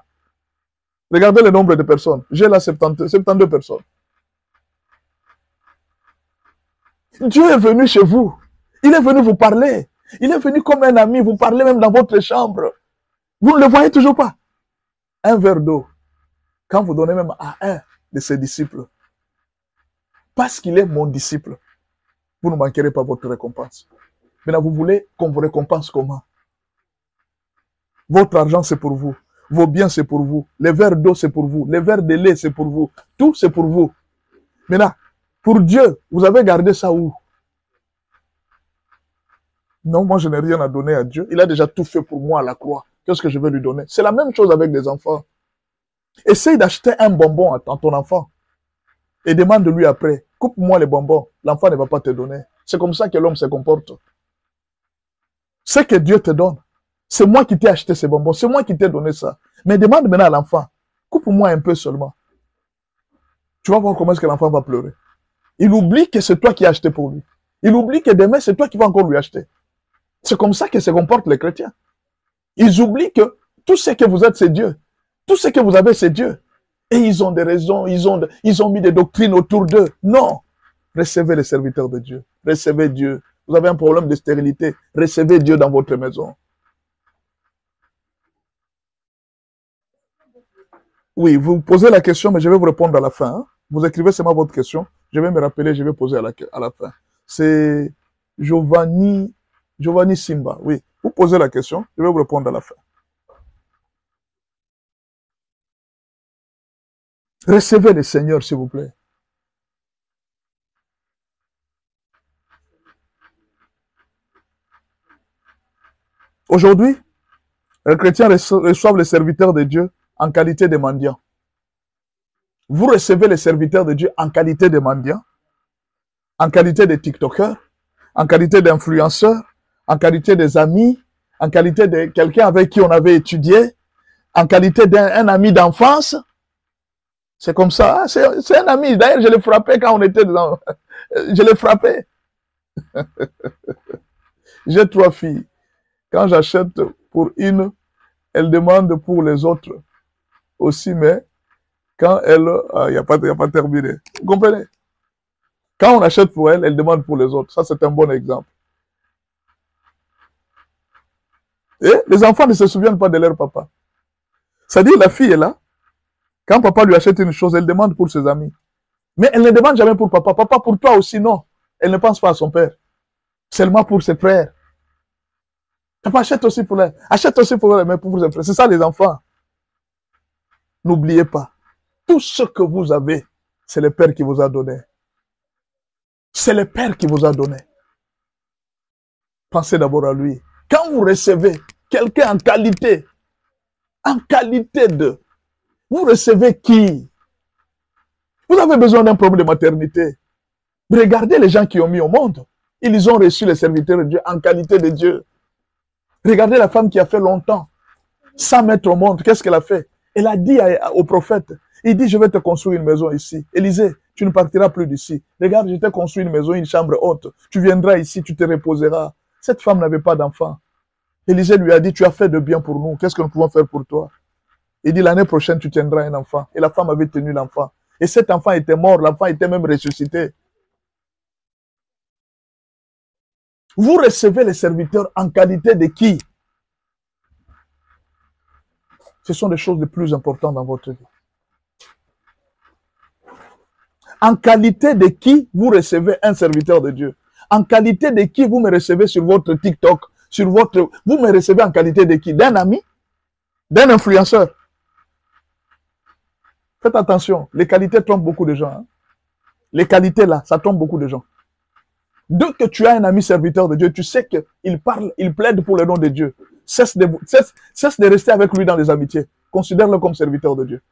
Regardez le nombre de personnes. J'ai là 72 personnes. Dieu est venu chez vous. Il est venu vous parler. Il est venu comme un ami, vous parler même dans votre chambre. Vous ne le voyez toujours pas. Un verre d'eau, quand vous donnez même à un de ses disciples, parce qu'il est mon disciple, vous ne manquerez pas votre récompense. Maintenant, vous voulez qu'on vous récompense comment? Votre argent, c'est pour vous. Vos biens, c'est pour vous. Les verres d'eau, c'est pour vous. Les verres de lait, c'est pour vous. Tout, c'est pour vous. Maintenant, pour Dieu, vous avez gardé ça où? Non, moi, je n'ai rien à donner à Dieu. Il a déjà tout fait pour moi à la croix. Qu'est-ce que je vais lui donner? C'est la même chose avec des enfants. Essaye d'acheter un bonbon à ton enfant et demande-lui après, coupe-moi les bonbons. L'enfant ne va pas te donner. C'est comme ça que l'homme se comporte. Ce que Dieu te donne, c'est moi qui t'ai acheté ces bonbons, c'est moi qui t'ai donné ça. Mais demande maintenant à l'enfant, coupe-moi un peu seulement. Tu vas voir comment est-ce que l'enfant va pleurer. Il oublie que c'est toi qui as acheté pour lui. Il oublie que demain, c'est toi qui vas encore lui acheter. C'est comme ça que se comportent les chrétiens. Ils oublient que tout ce que vous êtes, c'est Dieu. Tout ce que vous avez, c'est Dieu. Et ils ont des raisons, ils ont mis des doctrines autour d'eux. Non. Recevez les serviteurs de Dieu. Recevez Dieu. Vous avez un problème de stérilité. Recevez Dieu dans votre maison. Oui, vous posez la question, mais je vais vous répondre à la fin. Hein. Vous écrivez seulement votre question. Je vais me rappeler, je vais poser à la fin. C'est Giovanni Simba. Oui, vous posez la question, je vais vous répondre à la fin. Recevez le Seigneur, s'il vous plaît. Aujourd'hui, les chrétiens reçoivent les serviteurs de Dieu en qualité de mendiants. Vous recevez les serviteurs de Dieu en qualité de mendiants, en qualité de TikTokers, en qualité d'influenceurs, en qualité des amis, en qualité de quelqu'un avec qui on avait étudié, en qualité d'un ami d'enfance. C'est comme ça. Ah, c'est un ami. D'ailleurs, je l'ai frappé quand on était dans... Je l'ai frappé. J'ai 3 filles. Quand j'achète pour une, elle demande pour les autres aussi, mais quand elle... Il n'y a pas terminé. Vous comprenez? Quand on achète pour elle, elle demande pour les autres. Ça, c'est un bon exemple. Et les enfants ne se souviennent pas de leur papa. C'est-à-dire, la fille est là. Quand papa lui achète une chose, elle demande pour ses amis. Mais elle ne demande jamais pour papa. Papa, pour toi aussi, non. Elle ne pense pas à son père. Seulement pour ses frères. Papa, achète aussi pour elle. Achète aussi pour elle, mais pour ses frères. C'est ça, les enfants. N'oubliez pas. Tout ce que vous avez, c'est le Père qui vous a donné. C'est le Père qui vous a donné. Pensez d'abord à lui. Quand vous recevez quelqu'un en qualité de... Vous recevez qui? Vous avez besoin d'un problème de maternité. Regardez les gens qui ont mis au monde. Ils ont reçu les serviteurs de Dieu en qualité de Dieu. Regardez la femme qui a fait longtemps. 100 mètres au monde, qu'est-ce qu'elle a fait? Elle a dit au prophète, il dit, je vais te construire une maison ici. Élisée, tu ne partiras plus d'ici. Regarde, je t'ai construit une maison, une chambre haute. Tu viendras ici, tu te reposeras. Cette femme n'avait pas d'enfant. Élisée lui a dit, tu as fait de bien pour nous. Qu'est-ce que nous pouvons faire pour toi? Il dit, l'année prochaine, tu tiendras un enfant. Et la femme avait tenu l'enfant. Et cet enfant était mort, l'enfant était même ressuscité. Vous recevez les serviteurs en qualité de qui? Ce sont les choses les plus importantes dans votre vie. En qualité de qui vous recevez un serviteur de Dieu? En qualité de qui vous me recevez sur votre TikTok, sur votre... Vous me recevez en qualité de qui? D'un ami? D'un influenceur? Faites attention, les qualités trompent beaucoup de gens. Hein? Les qualités là, ça trompe beaucoup de gens. Dès que tu as un ami serviteur de Dieu, tu sais qu'il parle, il plaide pour le nom de Dieu. Cesse de rester avec lui dans les amitiés. Considère-le comme serviteur de Dieu.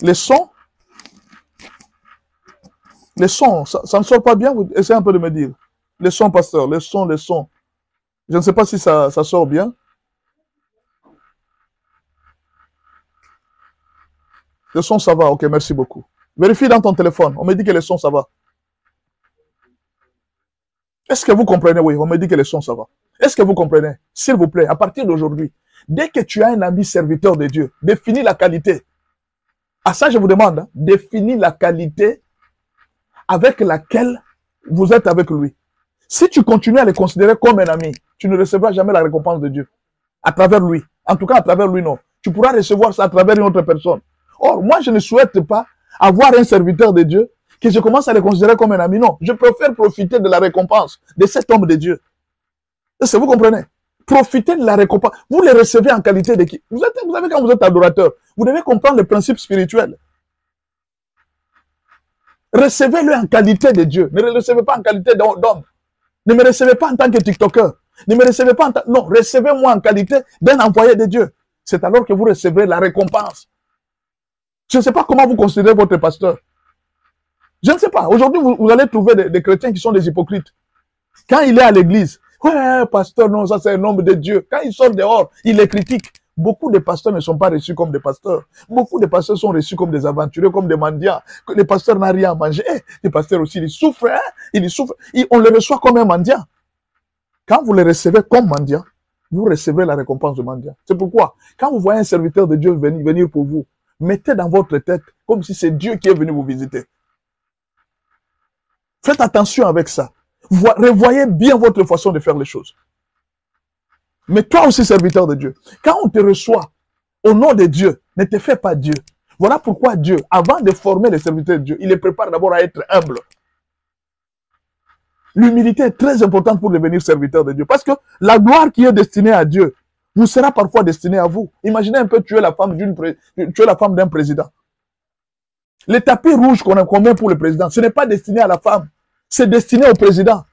Les sons, ça ne sort pas bien, vous essayez un peu de me dire. Les sons, pasteur, les sons. Je ne sais pas si ça sort bien. Le son, ça va, ok, merci beaucoup. Vérifie dans ton téléphone, on me dit que le son, ça va. Est-ce que vous comprenez? Oui, on me dit que le son, ça va. Est-ce que vous comprenez? S'il vous plaît, à partir d'aujourd'hui, dès que tu as un ami serviteur de Dieu, définis la qualité. À ça, je vous demande, hein, définis la qualité avec laquelle vous êtes avec lui. Si tu continues à le considérer comme un ami, tu ne recevras jamais la récompense de Dieu. À travers lui. En tout cas, à travers lui, non. Tu pourras recevoir ça à travers une autre personne. Or, moi, je ne souhaite pas avoir un serviteur de Dieu que je commence à le considérer comme un ami. Non, je préfère profiter de la récompense de cet homme de Dieu. Est-ce que vous comprenez? Profitez de la récompense. Vous les recevez en qualité de qui? Vous savez, quand vous êtes adorateur, vous devez comprendre le principe spirituel. Recevez-le en qualité de Dieu. Ne le recevez pas en qualité d'homme. Ne me recevez pas en tant que TikToker. Ne me recevez pas en tant... Non, recevez-moi en qualité d'un envoyé de Dieu. C'est alors que vous recevrez la récompense. Je ne sais pas comment vous considérez votre pasteur. Je ne sais pas. Aujourd'hui, vous allez trouver des chrétiens qui sont des hypocrites. Quand il est à l'église, ouais, pasteur, non, ça c'est un homme de Dieu. Quand il sort dehors, il les critique. Beaucoup de pasteurs ne sont pas reçus comme des pasteurs. Beaucoup de pasteurs sont reçus comme des aventuriers, comme des mendiants. Les pasteurs n'ont rien à manger. Les pasteurs aussi, ils souffrent. Hein? Ils souffrent. On les reçoit comme un mendiant. Quand vous les recevez comme mendiant, vous recevrez la récompense du mendiant. C'est pourquoi, quand vous voyez un serviteur de Dieu venir pour vous, mettez dans votre tête comme si c'est Dieu qui est venu vous visiter. Faites attention avec ça. Revoyez bien votre façon de faire les choses. Mais toi aussi, serviteur de Dieu, quand on te reçoit au nom de Dieu, ne te fais pas Dieu. Voilà pourquoi Dieu, avant de former les serviteurs de Dieu, il les prépare d'abord à être humbles. L'humilité est très importante pour devenir serviteur de Dieu. Parce que la gloire qui est destinée à Dieu vous sera parfois destinée à vous. Imaginez un peu tuer la femme d'un président. Les tapis rouges qu'on met pour le président, ce n'est pas destiné à la femme. C'est destiné au président.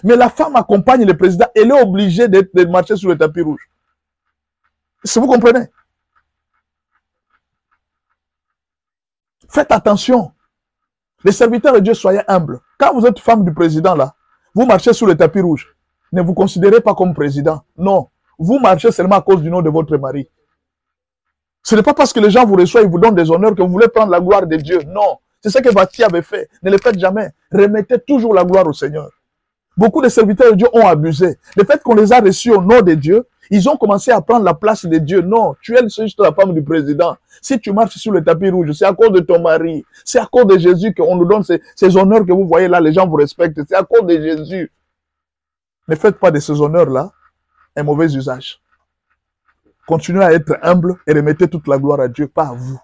Mais la femme accompagne le président. Elle est obligée de marcher sur le tapis rouge. Si vous comprenez? Faites attention. Les serviteurs de Dieu, soyez humbles. Quand vous êtes femme du président, là, vous marchez sur le tapis rouge. Ne vous considérez pas comme président. Non. Vous marchez seulement à cause du nom de votre mari. Ce n'est pas parce que les gens vous reçoivent et vous donnent des honneurs que vous voulez prendre la gloire de Dieu. Non. C'est ce que Bati avait fait. Ne le faites jamais. Remettez toujours la gloire au Seigneur. Beaucoup de serviteurs de Dieu ont abusé. Le fait qu'on les a reçus au nom de Dieu, ils ont commencé à prendre la place de Dieu. Non, tu es juste la femme du président. Si tu marches sur le tapis rouge, c'est à cause de ton mari. C'est à cause de Jésus qu'on nous donne ces honneurs que vous voyez là, les gens vous respectent. C'est à cause de Jésus. Ne faites pas de ces honneurs-là un mauvais usage. Continuez à être humble et remettez toute la gloire à Dieu, pas à vous.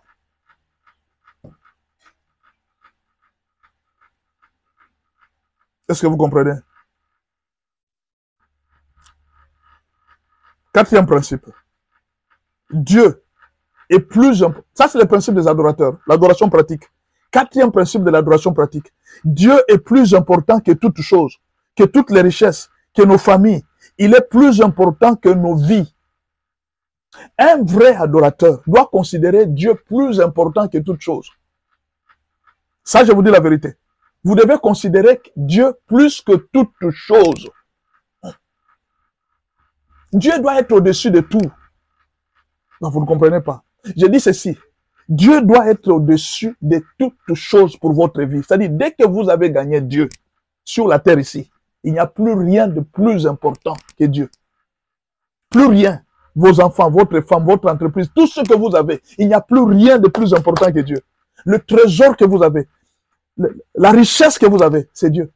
Est-ce que vous comprenez? Quatrième principe. Dieu est plus important. Ça, c'est le principe des adorateurs, l'adoration pratique. Quatrième principe de l'adoration pratique. Dieu est plus important que toute chose, que toutes les richesses, que nos familles. Il est plus important que nos vies. Un vrai adorateur doit considérer Dieu plus important que toute chose. Ça, je vous dis la vérité. Vous devez considérer Dieu plus que toute chose. Dieu doit être au-dessus de tout. Non, vous ne comprenez pas. Je dis ceci. Dieu doit être au-dessus de toutes choses pour votre vie. C'est-à-dire, dès que vous avez gagné Dieu sur la terre ici, il n'y a plus rien de plus important que Dieu. Plus rien. Vos enfants, votre femme, votre entreprise, tout ce que vous avez, il n'y a plus rien de plus important que Dieu. Le trésor que vous avez, la richesse que vous avez, c'est Dieu.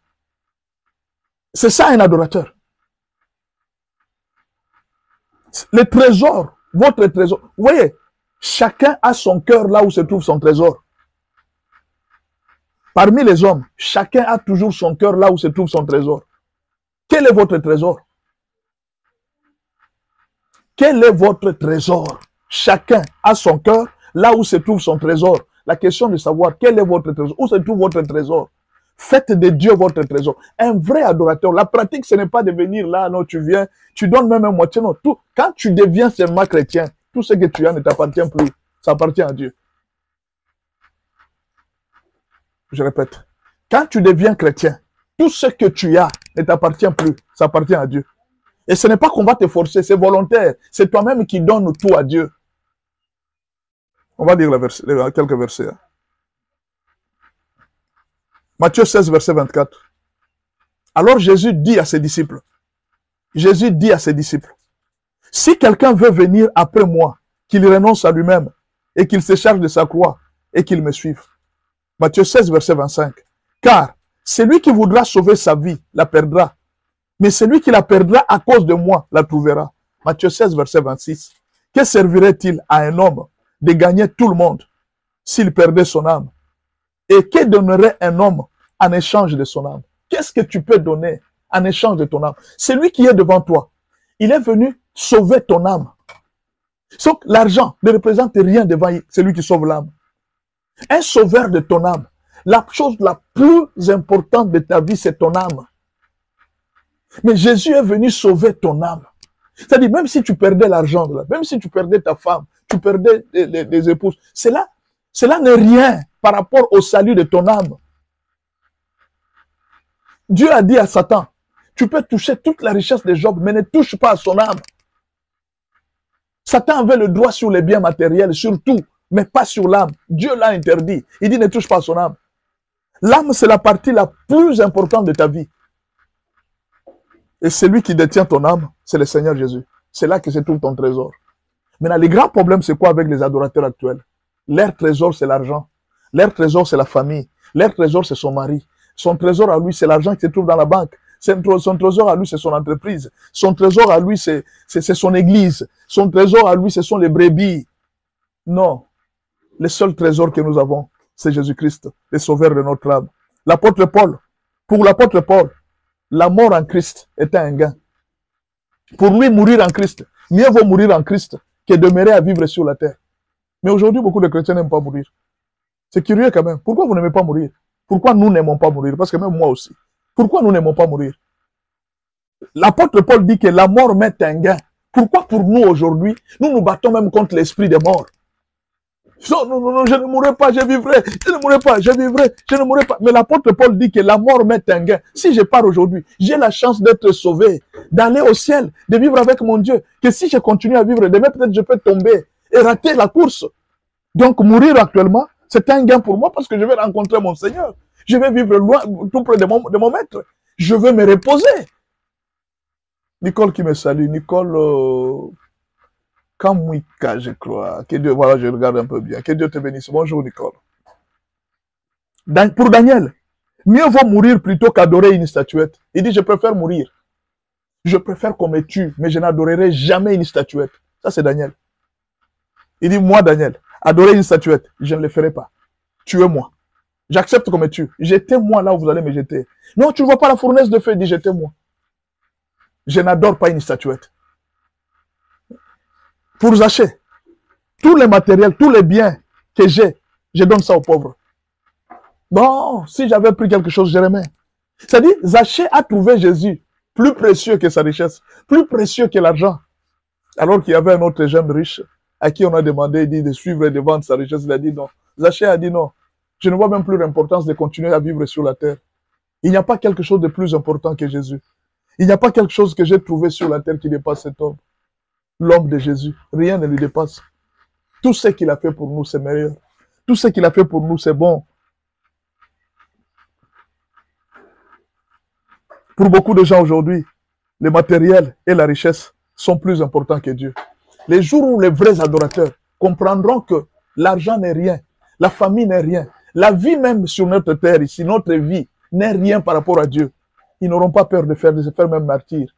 C'est ça un adorateur. Le trésor, votre trésor. Vous voyez, chacun a son cœur là où se trouve son trésor. Parmi les hommes, chacun a toujours son cœur là où se trouve son trésor. Quel est votre trésor? Quel est votre trésor? Chacun a son cœur là où se trouve son trésor. La question de savoir quel est votre trésor, où se trouve votre trésor. Faites de Dieu votre trésor. Un vrai adorateur. La pratique, ce n'est pas de venir là, non, tu viens, tu donnes même un moitié, non. Tout, quand tu deviens seulement chrétien, tout ce que tu as ne t'appartient plus. Ça appartient à Dieu. Je répète. Quand tu deviens chrétien, tout ce que tu as ne t'appartient plus. Ça appartient à Dieu. Et ce n'est pas qu'on va te forcer, c'est volontaire. C'est toi-même qui donnes tout à Dieu. On va lire quelques versets. Matthieu 16, verset 24. Alors Jésus dit à ses disciples, si quelqu'un veut venir après moi, qu'il renonce à lui-même et qu'il se charge de sa croix et qu'il me suive. Matthieu 16, verset 25. Car celui qui voudra sauver sa vie la perdra, mais celui qui la perdra à cause de moi la trouvera. Matthieu 16, verset 26. Que servirait-il à un homme de gagner tout le monde s'il perdait son âme? Et que donnerait un homme en échange de son âme? Qu'est-ce que tu peux donner en échange de ton âme? Celui qui est devant toi, il est venu sauver ton âme. Donc l'argent ne représente rien devant celui qui sauve l'âme. Un sauveur de ton âme, la chose la plus importante de ta vie, c'est ton âme. Mais Jésus est venu sauver ton âme. C'est-à-dire, même si tu perdais l'argent, même si tu perdais ta femme, tu perdais des épouses, cela n'est rien par rapport au salut de ton âme. Dieu a dit à Satan, tu peux toucher toute la richesse de Job, mais ne touche pas à son âme. Satan avait le droit sur les biens matériels, sur tout, mais pas sur l'âme. Dieu l'a interdit. Il dit ne touche pas à son âme. L'âme, c'est la partie la plus importante de ta vie. Et celui qui détient ton âme, c'est le Seigneur Jésus. C'est là que se trouve ton trésor. Maintenant, le grand problème, c'est quoi avec les adorateurs actuels? Leur trésor, c'est l'argent. Leur trésor, c'est la famille. Leur trésor, c'est son mari. Son trésor à lui, c'est l'argent qui se trouve dans la banque. Son trésor à lui, c'est son entreprise. Son trésor à lui, c'est son église. Son trésor à lui, ce sont les brebis. Non. Le seul trésor que nous avons, c'est Jésus-Christ, le sauveur de notre âme. L'apôtre Paul, pour l'apôtre Paul, la mort en Christ était un gain. Pour lui, mourir en Christ, mieux vaut mourir en Christ que demeurer à vivre sur la terre. Mais aujourd'hui, beaucoup de chrétiens n'aiment pas mourir. C'est curieux quand même. Pourquoi vous n'aimez pas mourir? Pourquoi nous n'aimons pas mourir? Parce que même moi aussi. Pourquoi nous n'aimons pas mourir? L'apôtre Paul dit que la mort met un gain. Pourquoi pour nous aujourd'hui, nous nous battons même contre l'esprit des morts? Non, je ne mourrai pas, je vivrai. Je ne mourrai pas, je vivrai, je ne mourrai pas. Mais l'apôtre Paul dit que la mort met un gain. Si je pars aujourd'hui, j'ai la chance d'être sauvé, d'aller au ciel, de vivre avec mon Dieu. Que si je continue à vivre, demain peut-être je peux tomber et rater la course. Donc mourir actuellement, c'est un gain pour moi parce que je vais rencontrer mon Seigneur. Je vais vivre loin, tout près de mon maître. Je veux me reposer. Nicole qui me salue, Nicole... Kamwika, je crois. Que Dieu, voilà, je regarde un peu bien. Que Dieu te bénisse. Bonjour, Nicole. Pour Daniel, mieux vaut mourir plutôt qu'adorer une statuette. Il dit, je préfère mourir. Je préfère qu'on me tue, mais je n'adorerai jamais une statuette. Ça, c'est Daniel. Il dit, moi, Daniel, adorer une statuette, je ne le ferai pas. Tuez-moi. J'accepte qu'on me tue. Jetez-moi là où vous allez me jeter. Non, tu ne vois pas la fournaise de feu. Il dit, jetez-moi. Je n'adore pas une statuette. Pour Zachée, tous les matériels, tous les biens que j'ai, je donne ça aux pauvres. Bon, si j'avais pris quelque chose, je remets. C'est-à-dire, Zachée a trouvé Jésus plus précieux que sa richesse, plus précieux que l'argent. Alors qu'il y avait un autre jeune riche à qui on a demandé, il dit, de suivre et de vendre sa richesse. Il a dit non. Zachée a dit non. Je ne vois même plus l'importance de continuer à vivre sur la terre. Il n'y a pas quelque chose de plus important que Jésus. Il n'y a pas quelque chose que j'ai trouvé sur la terre qui dépasse cet homme. L'homme de Jésus. Rien ne lui dépasse. Tout ce qu'il a fait pour nous, c'est meilleur. Tout ce qu'il a fait pour nous, c'est bon. Pour beaucoup de gens aujourd'hui, le matériel et la richesse sont plus importants que Dieu. Les jours où les vrais adorateurs comprendront que l'argent n'est rien, la famille n'est rien, la vie même sur notre terre ici, notre vie n'est rien par rapport à Dieu, ils n'auront pas peur de se faire même martyr.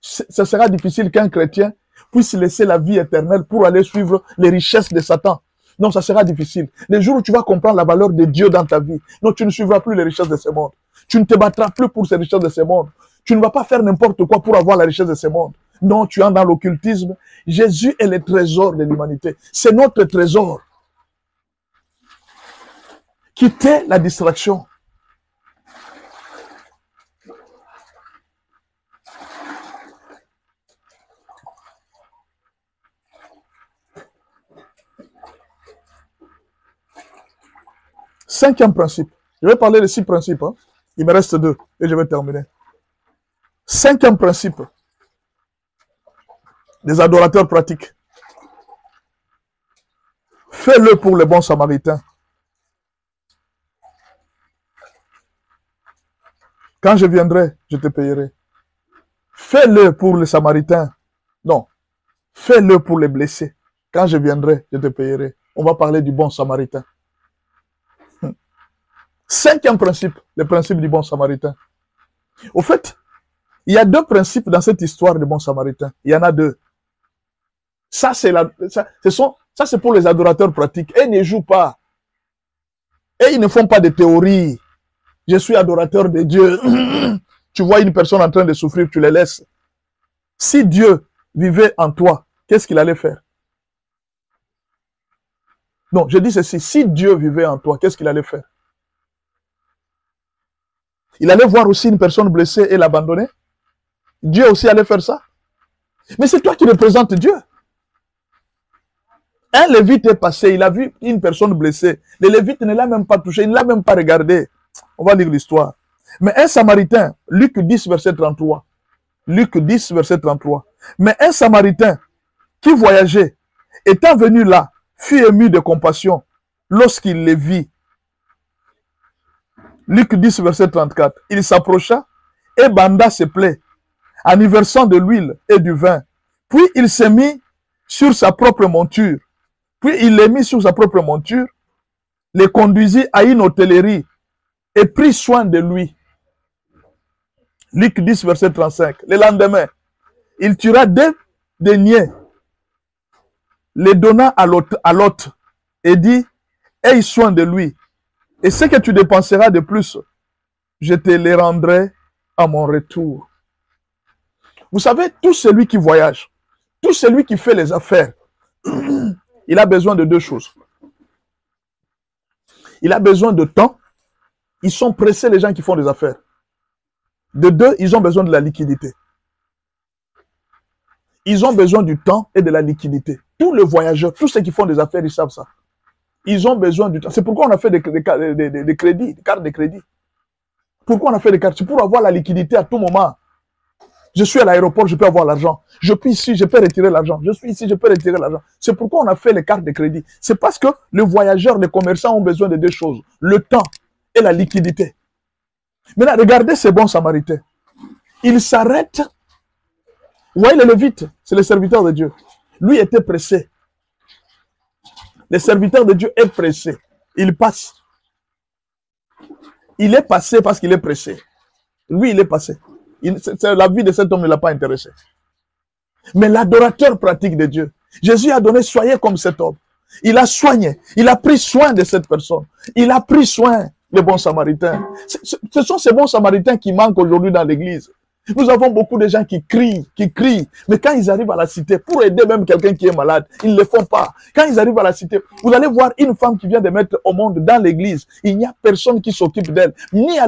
Ce sera difficile qu'un chrétien puisse laisser la vie éternelle pour aller suivre les richesses de Satan. Non, ça sera difficile. Les jours où tu vas comprendre la valeur de Dieu dans ta vie, non, tu ne suivras plus les richesses de ce monde. Tu ne te battras plus pour ces richesses de ce monde. Tu ne vas pas faire n'importe quoi pour avoir la richesse de ce monde. Non, tu entres dans l'occultisme. Jésus est le trésor de l'humanité. C'est notre trésor. Quittez la distraction. Cinquième principe. Je vais parler de 6 principes. Hein. Il me reste 2 et je vais terminer. Cinquième principe des adorateurs pratiques. Fais-le pour les bons samaritains. Quand je viendrai, je te payerai. Fais-le pour les samaritains. Non. Fais-le pour les blessés. Quand je viendrai, je te payerai. On va parler du bon samaritain. Cinquième principe, le principe du bon samaritain. Au fait, il y a 2 principes dans cette histoire du bon samaritain. Il y en a 2. Ça, c'est pour les adorateurs pratiques. Et ils ne jouent pas. Et ils ne font pas de théories. Je suis adorateur de Dieu. Tu vois une personne en train de souffrir, tu les laisses. Si Dieu vivait en toi, qu'est-ce qu'il allait faire? Non, je dis ceci. Si Dieu vivait en toi, qu'est-ce qu'il allait faire? Il allait voir aussi une personne blessée et l'abandonner. Dieu aussi allait faire ça. Mais c'est toi qui représentes Dieu. Un lévite est passé, il a vu une personne blessée. Le lévite ne l'a même pas touché, il ne l'a même pas regardé. On va lire l'histoire. Mais un samaritain, Luc 10, verset 33. Luc 10, verset 33. Mais un samaritain qui voyageait, étant venu là, fut ému de compassion lorsqu'il les vit. Luc 10, verset 34. Il s'approcha et banda ses plaies en y versant de l'huile et du vin. Puis il s'est mis sur sa propre monture. Puis il les mit sur sa propre monture, les conduisit à une hôtellerie et prit soin de lui. Luc 10, verset 35. Le lendemain, il tira 2 deniers, les donna à l'hôte et dit, aie soin de lui. Et ce que tu dépenseras de plus, je te les rendrai à mon retour. Vous savez, tout celui qui voyage, tout celui qui fait les affaires, il a besoin de 2 choses. Il a besoin de temps. Ils sont pressés, les gens qui font des affaires. De 2, ils ont besoin de la liquidité. Ils ont besoin du temps et de la liquidité. Tous les voyageurs, tous ceux qui font des affaires, ils savent ça. Ils ont besoin du temps. C'est pourquoi on a fait des crédits, des cartes de crédit. Pourquoi on a fait des cartes? C'est pour avoir la liquidité à tout moment. Je suis à l'aéroport, je peux avoir l'argent. Je suis ici, je peux retirer l'argent. Je suis ici, je peux retirer l'argent. C'est pourquoi on a fait les cartes de crédit. C'est parce que les voyageurs, les commerçants ont besoin de 2 choses. Le temps et la liquidité. Maintenant, regardez ces bons samaritains. Ils s'arrêtent. Vous voyez le lévite, c'est le serviteur de Dieu. Lui était pressé. Le serviteur de Dieu est pressé. Il passe. Il est passé parce qu'il est pressé. Lui, il est passé. La vie de cet homme ne l'a pas intéressé. Mais l'adorateur pratique de Dieu, Jésus a donné, soyez comme cet homme. Il a soigné, il a pris soin de cette personne. Il a pris soin des bons samaritains. Ce sont ces bons samaritains qui manquent aujourd'hui dans l'église. Nous avons beaucoup de gens qui crient, mais quand ils arrivent à la cité, pour aider même quelqu'un qui est malade, ils ne le font pas. Quand ils arrivent à la cité, vous allez voir une femme qui vient de mettre au monde dans l'église, il n'y a personne qui s'occupe d'elle, ni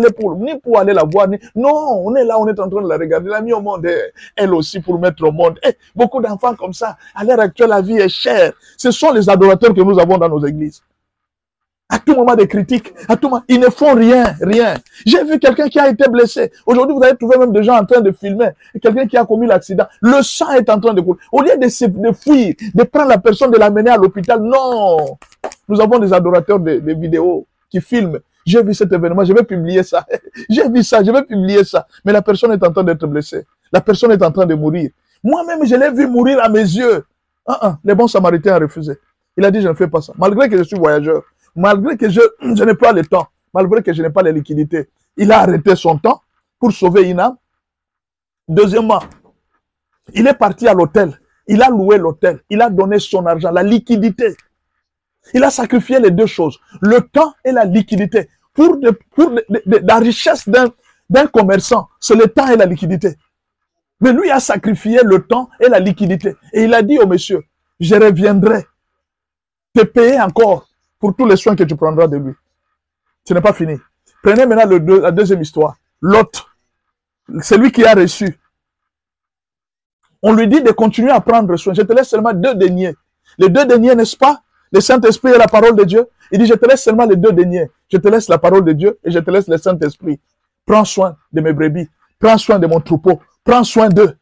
pour aller la voir, non, on est là, on est en train de la regarder, elle a mis au monde, elle aussi pour mettre au monde. Beaucoup d'enfants comme ça, à l'heure actuelle, la vie est chère. Ce sont les adorateurs que nous avons dans nos églises. À tout moment des critiques, à tout moment, ils ne font rien, rien. J'ai vu quelqu'un qui a été blessé. Aujourd'hui, vous allez trouver même des gens en train de filmer. Quelqu'un qui a commis l'accident. Le sang est en train de couler. Au lieu de fuir, de prendre la personne, de l'amener à l'hôpital, non. Nous avons des adorateurs de vidéos qui filment. J'ai vu cet événement, je vais publier ça. J'ai vu ça, je vais publier ça. Mais la personne est en train d'être blessée. La personne est en train de mourir. Moi-même, je l'ai vu mourir à mes yeux. Les bons samaritains ont refusé. Il a dit, je ne fais pas ça. Malgré que je suis voyageur, malgré que je n'ai pas le temps, malgré que je n'ai pas les liquidités, il a arrêté son temps pour sauver une âme. Deuxièmement, il est parti à l'hôtel. Il a loué l'hôtel. Il a donné son argent, la liquidité. Il a sacrifié les deux choses, le temps et la liquidité. Pour la richesse d'un commerçant, c'est le temps et la liquidité. Mais lui a sacrifié le temps et la liquidité. Et il a dit au monsieur, je reviendrai te payer encore pour tous les soins que tu prendras de lui. Ce n'est pas fini. Prenez maintenant la deuxième histoire. L'autre, celui qui a reçu. On lui dit de continuer à prendre soin. Je te laisse seulement 2 deniers. Les 2 deniers, n'est-ce pas? Le Saint-Esprit et la parole de Dieu. Il dit, je te laisse seulement les 2 deniers. Je te laisse la parole de Dieu et je te laisse le Saint-Esprit. Prends soin de mes brebis. Prends soin de mon troupeau. Prends soin d'eux.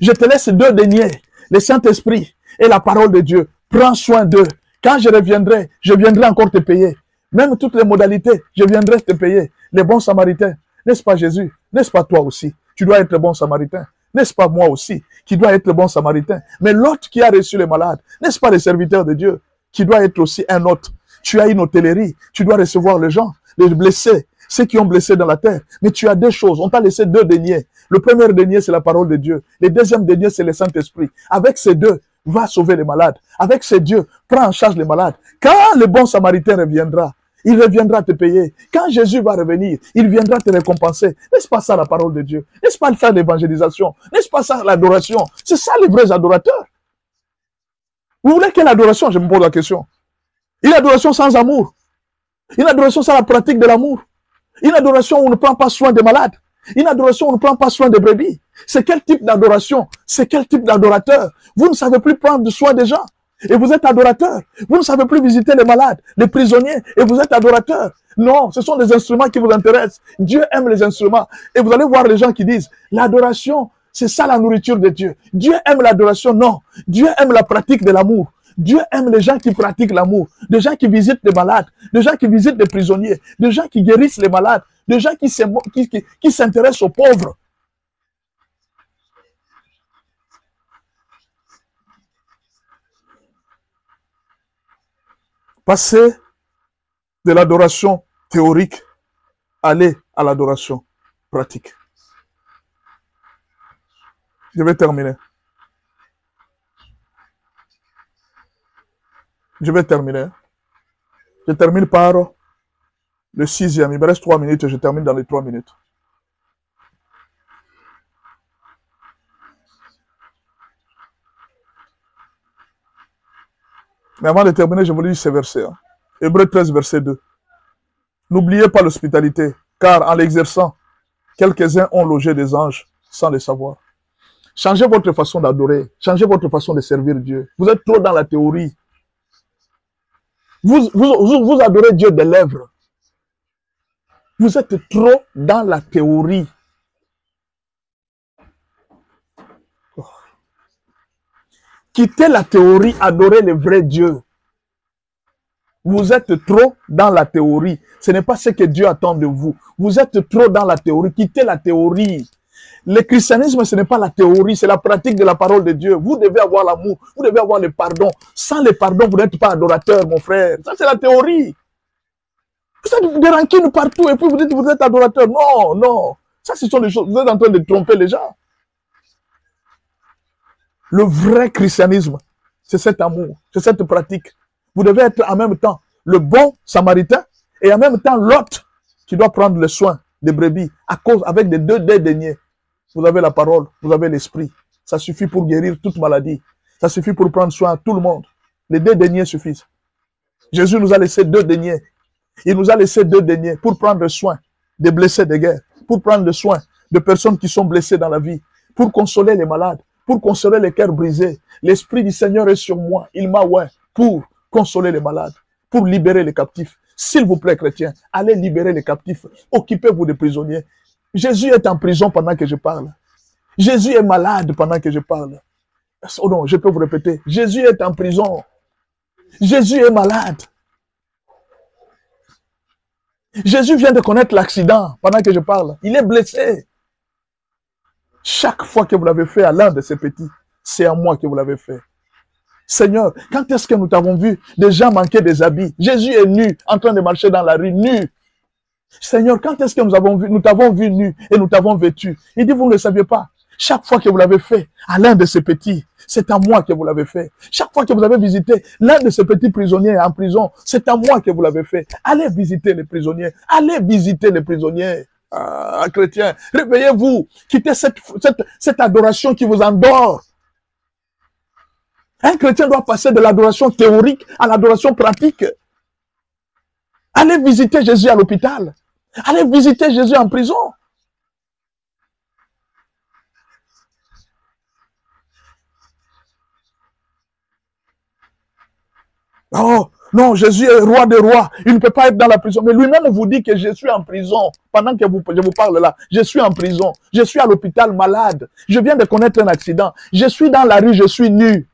Je te laisse 2 deniers. Le Saint-Esprit et la parole de Dieu. Prends soin d'eux. Quand je reviendrai, je viendrai encore te payer. Même toutes les modalités, je viendrai te payer. Les bons samaritains. N'est-ce pas Jésus? N'est-ce pas toi aussi? Tu dois être le bon samaritain. N'est-ce pas moi aussi qui dois être le bon samaritain? Mais l'autre qui a reçu les malades, n'est-ce pas le serviteur de Dieu qui doit être aussi un autre? Tu as une hôtellerie, tu dois recevoir les gens, les blessés, ceux qui ont blessé dans la terre. Mais tu as 2 choses. On t'a laissé 2 deniers. Le premier denier, c'est la parole de Dieu. Le deuxième denier, c'est le Saint-Esprit. Avec ces 2, va sauver les malades. Avec ces 2, prends en charge les malades. Quand le bon samaritain reviendra, il reviendra te payer. Quand Jésus va revenir, il viendra te récompenser. N'est-ce pas ça la parole de Dieu? N'est-ce pas ça l'évangélisation? N'est-ce pas ça l'adoration? C'est ça les vrais adorateurs. Vous voulez quelle adoration? Je me pose la question. Une adoration sans amour. Une adoration sans la pratique de l'amour. Une adoration où on ne prend pas soin des malades. Une adoration où on ne prend pas soin des brebis. C'est quel type d'adoration? C'est quel type d'adorateur? Vous ne savez plus prendre soin des gens. Et vous êtes adorateur. Vous ne savez plus visiter les malades, les prisonniers, et vous êtes adorateur. Non, ce sont des instruments qui vous intéressent. Dieu aime les instruments. Et vous allez voir les gens qui disent, l'adoration, c'est ça la nourriture de Dieu. Dieu aime l'adoration. Non, Dieu aime la pratique de l'amour. Dieu aime les gens qui pratiquent l'amour, des gens qui visitent les malades, des gens qui visitent les prisonniers, des gens qui guérissent les malades, des gens qui s'intéressent aux pauvres. Passer de l'adoration théorique, aller à l'adoration pratique. Je vais terminer. Je termine par le 6e. Il me reste 3 minutes et je termine dans les 3 minutes. Mais avant de terminer, je vous lis ce verset. Hébreux 13, verset 2. N'oubliez pas l'hospitalité, car en l'exerçant, quelques-uns ont logé des anges sans le savoir. Changez votre façon d'adorer. Changez votre façon de servir Dieu. Vous êtes trop dans la théorie. Vous adorez Dieu des lèvres. Vous êtes trop dans la théorie. Quittez la théorie, adorez le vrai Dieu. Vous êtes trop dans la théorie. Ce n'est pas ce que Dieu attend de vous. Vous êtes trop dans la théorie. Quittez la théorie. Le christianisme, ce n'est pas la théorie, c'est la pratique de la parole de Dieu. Vous devez avoir l'amour, vous devez avoir le pardon. Sans le pardon, vous n'êtes pas adorateur, mon frère. Ça, c'est la théorie. Vous avez des rancines partout et puis vous dites que vous êtes adorateur. Non, non. Ça, ce sont des choses. Vous êtes en train de tromper les gens. Le vrai christianisme, c'est cet amour, c'est cette pratique. Vous devez être en même temps le bon samaritain et en même temps l'autre qui doit prendre le soin des brebis avec des 2 deniers. Vous avez la parole, vous avez l'esprit. Ça suffit pour guérir toute maladie. Ça suffit pour prendre soin de tout le monde. Les 2 deniers suffisent. Jésus nous a laissé 2 deniers. Il nous a laissé 2 deniers pour prendre soin des blessés de guerre, pour prendre soin de personnes qui sont blessées dans la vie, pour consoler les malades, pour consoler les cœurs brisés. L'Esprit du Seigneur est sur moi. Il m'a oint pour consoler les malades, pour libérer les captifs. S'il vous plaît, chrétiens, allez libérer les captifs. Occupez-vous des prisonniers. Jésus est en prison pendant que je parle. Jésus est malade pendant que je parle. Oh non, je peux vous répéter. Jésus est en prison. Jésus est malade. Jésus vient de connaître l'accident pendant que je parle. Il est blessé. Chaque fois que vous l'avez fait à l'un de ces petits, c'est à moi que vous l'avez fait. Seigneur, quand est-ce que nous t'avons vu des gens manquer des habits? Jésus est nu, en train de marcher dans la rue, nu. Seigneur, quand est-ce que nous t'avons vu nu et nous t'avons vêtu? Il dit, vous ne le saviez pas. Chaque fois que vous l'avez fait à l'un de ces petits, c'est à moi que vous l'avez fait. Chaque fois que vous avez visité l'un de ces petits prisonniers en prison, c'est à moi que vous l'avez fait. Allez visiter les prisonniers. Allez visiter les prisonniers. Ah, chrétiens, réveillez-vous. Quittez cette adoration qui vous endort. Un chrétien doit passer de l'adoration théorique à l'adoration pratique. Allez visiter Jésus à l'hôpital. Allez visiter Jésus en prison. Oh, non, Jésus est roi des rois. Il ne peut pas être dans la prison. Mais lui-même vous dit que je suis en prison. Pendant que je vous parle là, je suis en prison. Je suis à l'hôpital malade. Je viens de connaître un accident. Je suis dans la rue, je suis nu.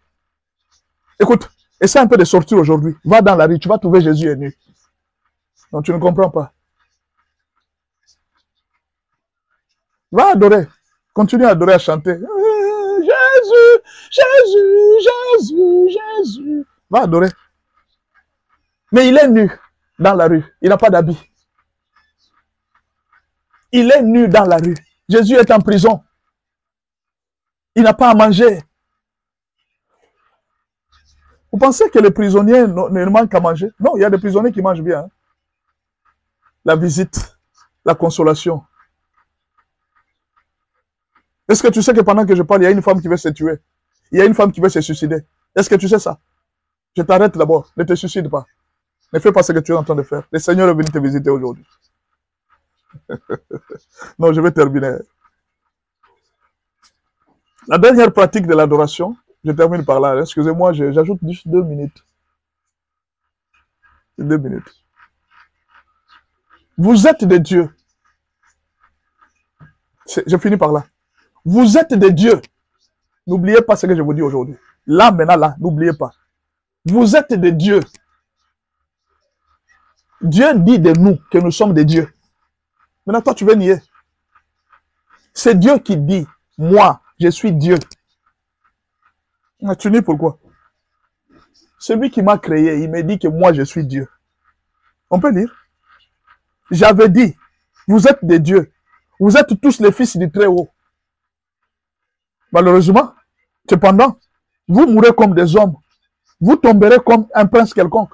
Écoute, essaie un peu de sortir aujourd'hui. Va dans la rue, tu vas trouver Jésus est nu. Non, tu ne comprends pas. Va adorer. Continue à adorer, à chanter. Jésus, Jésus, Jésus, Jésus. Va adorer. Mais il est nu dans la rue. Il n'a pas d'habit. Il est nu dans la rue. Jésus est en prison. Il n'a pas à manger. Vous pensez que les prisonniers ne manquent à manger? Non, il y a des prisonniers qui mangent bien. Hein. La visite, la consolation. Est-ce que tu sais que pendant que je parle, il y a une femme qui veut se tuer? Il y a une femme qui veut se suicider. Est-ce que tu sais ça? Je t'arrête d'abord. Ne te suicide pas. Ne fais pas ce que tu es en train de faire. Le Seigneur est venu te visiter aujourd'hui. Non, je vais terminer. La dernière pratique de l'adoration, je termine par là. Excusez-moi, j'ajoute juste 2 minutes. 2 minutes. Vous êtes des dieux. Je finis par là. Vous êtes des dieux. N'oubliez pas ce que je vous dis aujourd'hui. Là, maintenant, là, n'oubliez pas. Vous êtes des dieux. Dieu dit de nous que nous sommes des dieux. Maintenant, toi, tu veux nier. C'est Dieu qui dit, moi, je suis Dieu. Tu nies pourquoi? Celui qui m'a créé, il m'a dit que moi, je suis Dieu. On peut lire. J'avais dit, vous êtes des dieux. Vous êtes tous les fils du Très-Haut. Malheureusement, cependant, vous mourrez comme des hommes. Vous tomberez comme un prince quelconque.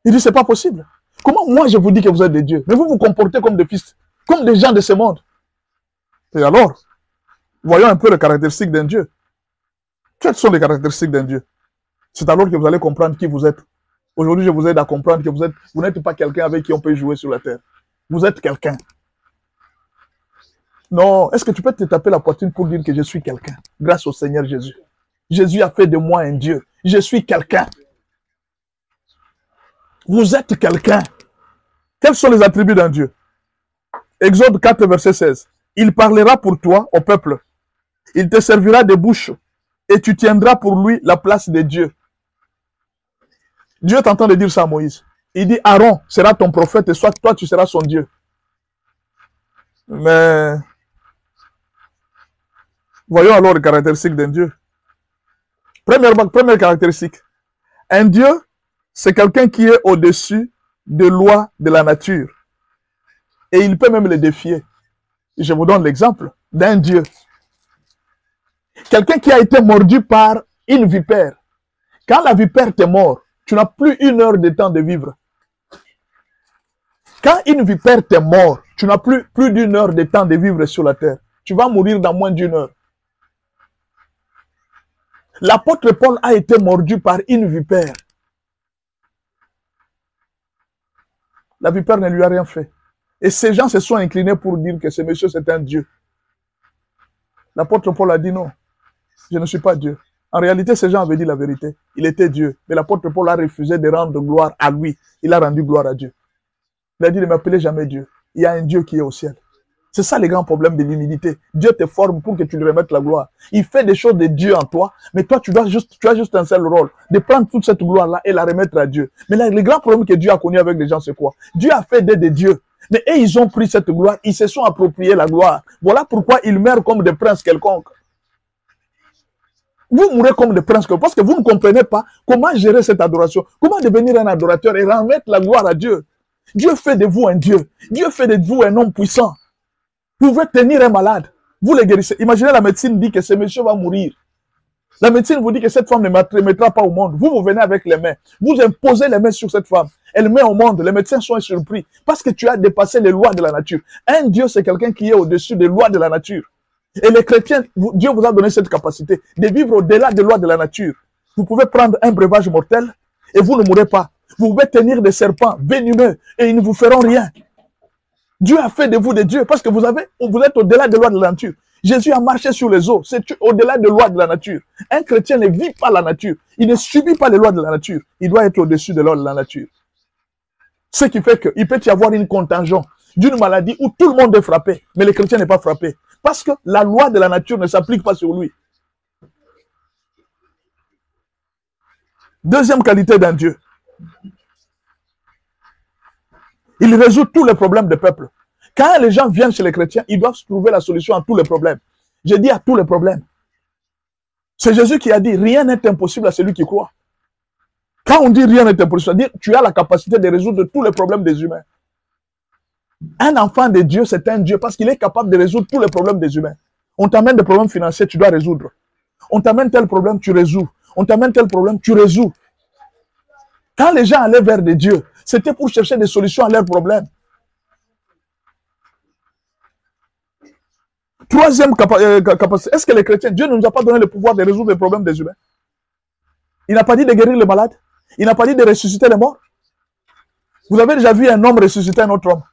Il dit, c'est pas possible. Comment moi je vous dis que vous êtes des dieux? Mais vous vous comportez comme des fils, comme des gens de ce monde. Et alors, voyons un peu les caractéristiques d'un Dieu. Quelles sont les caractéristiques d'un Dieu? C'est alors que vous allez comprendre qui vous êtes. Aujourd'hui, je vous aide à comprendre que vous n'êtes pas quelqu'un avec qui on peut jouer sur la terre. Vous êtes quelqu'un. Non, est-ce que tu peux te taper la poitrine pour dire que je suis quelqu'un? Grâce au Seigneur Jésus. Jésus a fait de moi un Dieu. Je suis quelqu'un. Vous êtes quelqu'un. Quels sont les attributs d'un Dieu? Exode 4, verset 16. Il parlera pour toi au peuple. Il te servira de bouche et tu tiendras pour lui la place de Dieu. Dieu est en train de dire ça à Moïse. Il dit, Aaron sera ton prophète et soit toi tu seras son Dieu. Mais voyons alors les caractéristiques d'un Dieu. Première caractéristique. Un Dieu, c'est quelqu'un qui est au-dessus des lois de la nature. Et il peut même les défier. Je vous donne l'exemple d'un Dieu. Quelqu'un qui a été mordu par une vipère. Quand la vipère t'est morte, tu n'as plus 1 heure de temps de vivre. Quand une vipère t'est morte, tu n'as plus d'1 heure de temps de vivre sur la terre. Tu vas mourir dans moins d'1 heure. L'apôtre Paul a été mordu par une vipère. La vipère ne lui a rien fait. Et ces gens se sont inclinés pour dire que ce monsieur c'est un Dieu. L'apôtre Paul a dit non, je ne suis pas Dieu. En réalité, ces gens avaient dit la vérité. Il était Dieu. Mais l'apôtre Paul a refusé de rendre gloire à lui. Il a rendu gloire à Dieu. Il a dit, ne m'appelez jamais Dieu. Il y a un Dieu qui est au ciel. C'est ça les grands problèmes de l'humilité. Dieu te forme pour que tu lui remettes la gloire. Il fait des choses de Dieu en toi, mais toi, tu as juste un seul rôle, de prendre toute cette gloire-là et la remettre à Dieu. Mais là, le grand problème que Dieu a connu avec les gens, c'est quoi? Dieu a fait des dieux. Mais eux, ils ont pris cette gloire, ils se sont appropriés la gloire. Voilà pourquoi ils meurent comme des princes quelconques. Vous mourrez comme des princes quelconques parce que vous ne comprenez pas comment gérer cette adoration, comment devenir un adorateur et remettre la gloire à Dieu. Dieu fait de vous un Dieu. Dieu fait de vous un homme puissant. Vous pouvez tenir un malade. Vous le guérissez. Imaginez la médecine dit que ce monsieur va mourir. La médecine vous dit que cette femme ne mettra pas au monde. Vous venez avec les mains. Vous imposez les mains sur cette femme. Elle met au monde. Les médecins sont surpris. Parce que tu as dépassé les lois de la nature. Un Dieu, c'est quelqu'un qui est au-dessus des lois de la nature. Et les chrétiens, Dieu vous a donné cette capacité de vivre au-delà des lois de la nature. Vous pouvez prendre un breuvage mortel et vous ne mourrez pas. Vous pouvez tenir des serpents venimeux et ils ne vous feront rien. Dieu a fait de vous des dieux parce que vous êtes au-delà des lois de la nature. Jésus a marché sur les eaux. C'est au-delà des lois de la nature. Un chrétien ne vit pas la nature. Il ne subit pas les lois de la nature. Il doit être au-dessus des lois de la nature. Ce qui fait qu'il peut y avoir une contagion d'une maladie où tout le monde est frappé, mais le chrétien n'est pas frappé. Parce que la loi de la nature ne s'applique pas sur lui. Deuxième qualité d'un Dieu. Il résout tous les problèmes des peuples. Quand les gens viennent chez les chrétiens, ils doivent trouver la solution à tous les problèmes. Je dis à tous les problèmes. C'est Jésus qui a dit, rien n'est impossible à celui qui croit. Quand on dit rien n'est impossible, c'est-à-dire tu as la capacité de résoudre tous les problèmes des humains. Un enfant de Dieu, c'est un Dieu parce qu'il est capable de résoudre tous les problèmes des humains. On t'amène des problèmes financiers, tu dois résoudre. On t'amène tel problème, tu résous. On t'amène tel problème, tu résous. Quand les gens allaient vers des dieux, c'était pour chercher des solutions à leurs problèmes. Troisième capacité, est-ce que les chrétiens, Dieu ne nous a pas donné le pouvoir de résoudre les problèmes des humains? Il n'a pas dit de guérir les malades. Il n'a pas dit de ressusciter les morts. Vous avez déjà vu un homme ressusciter un autre homme?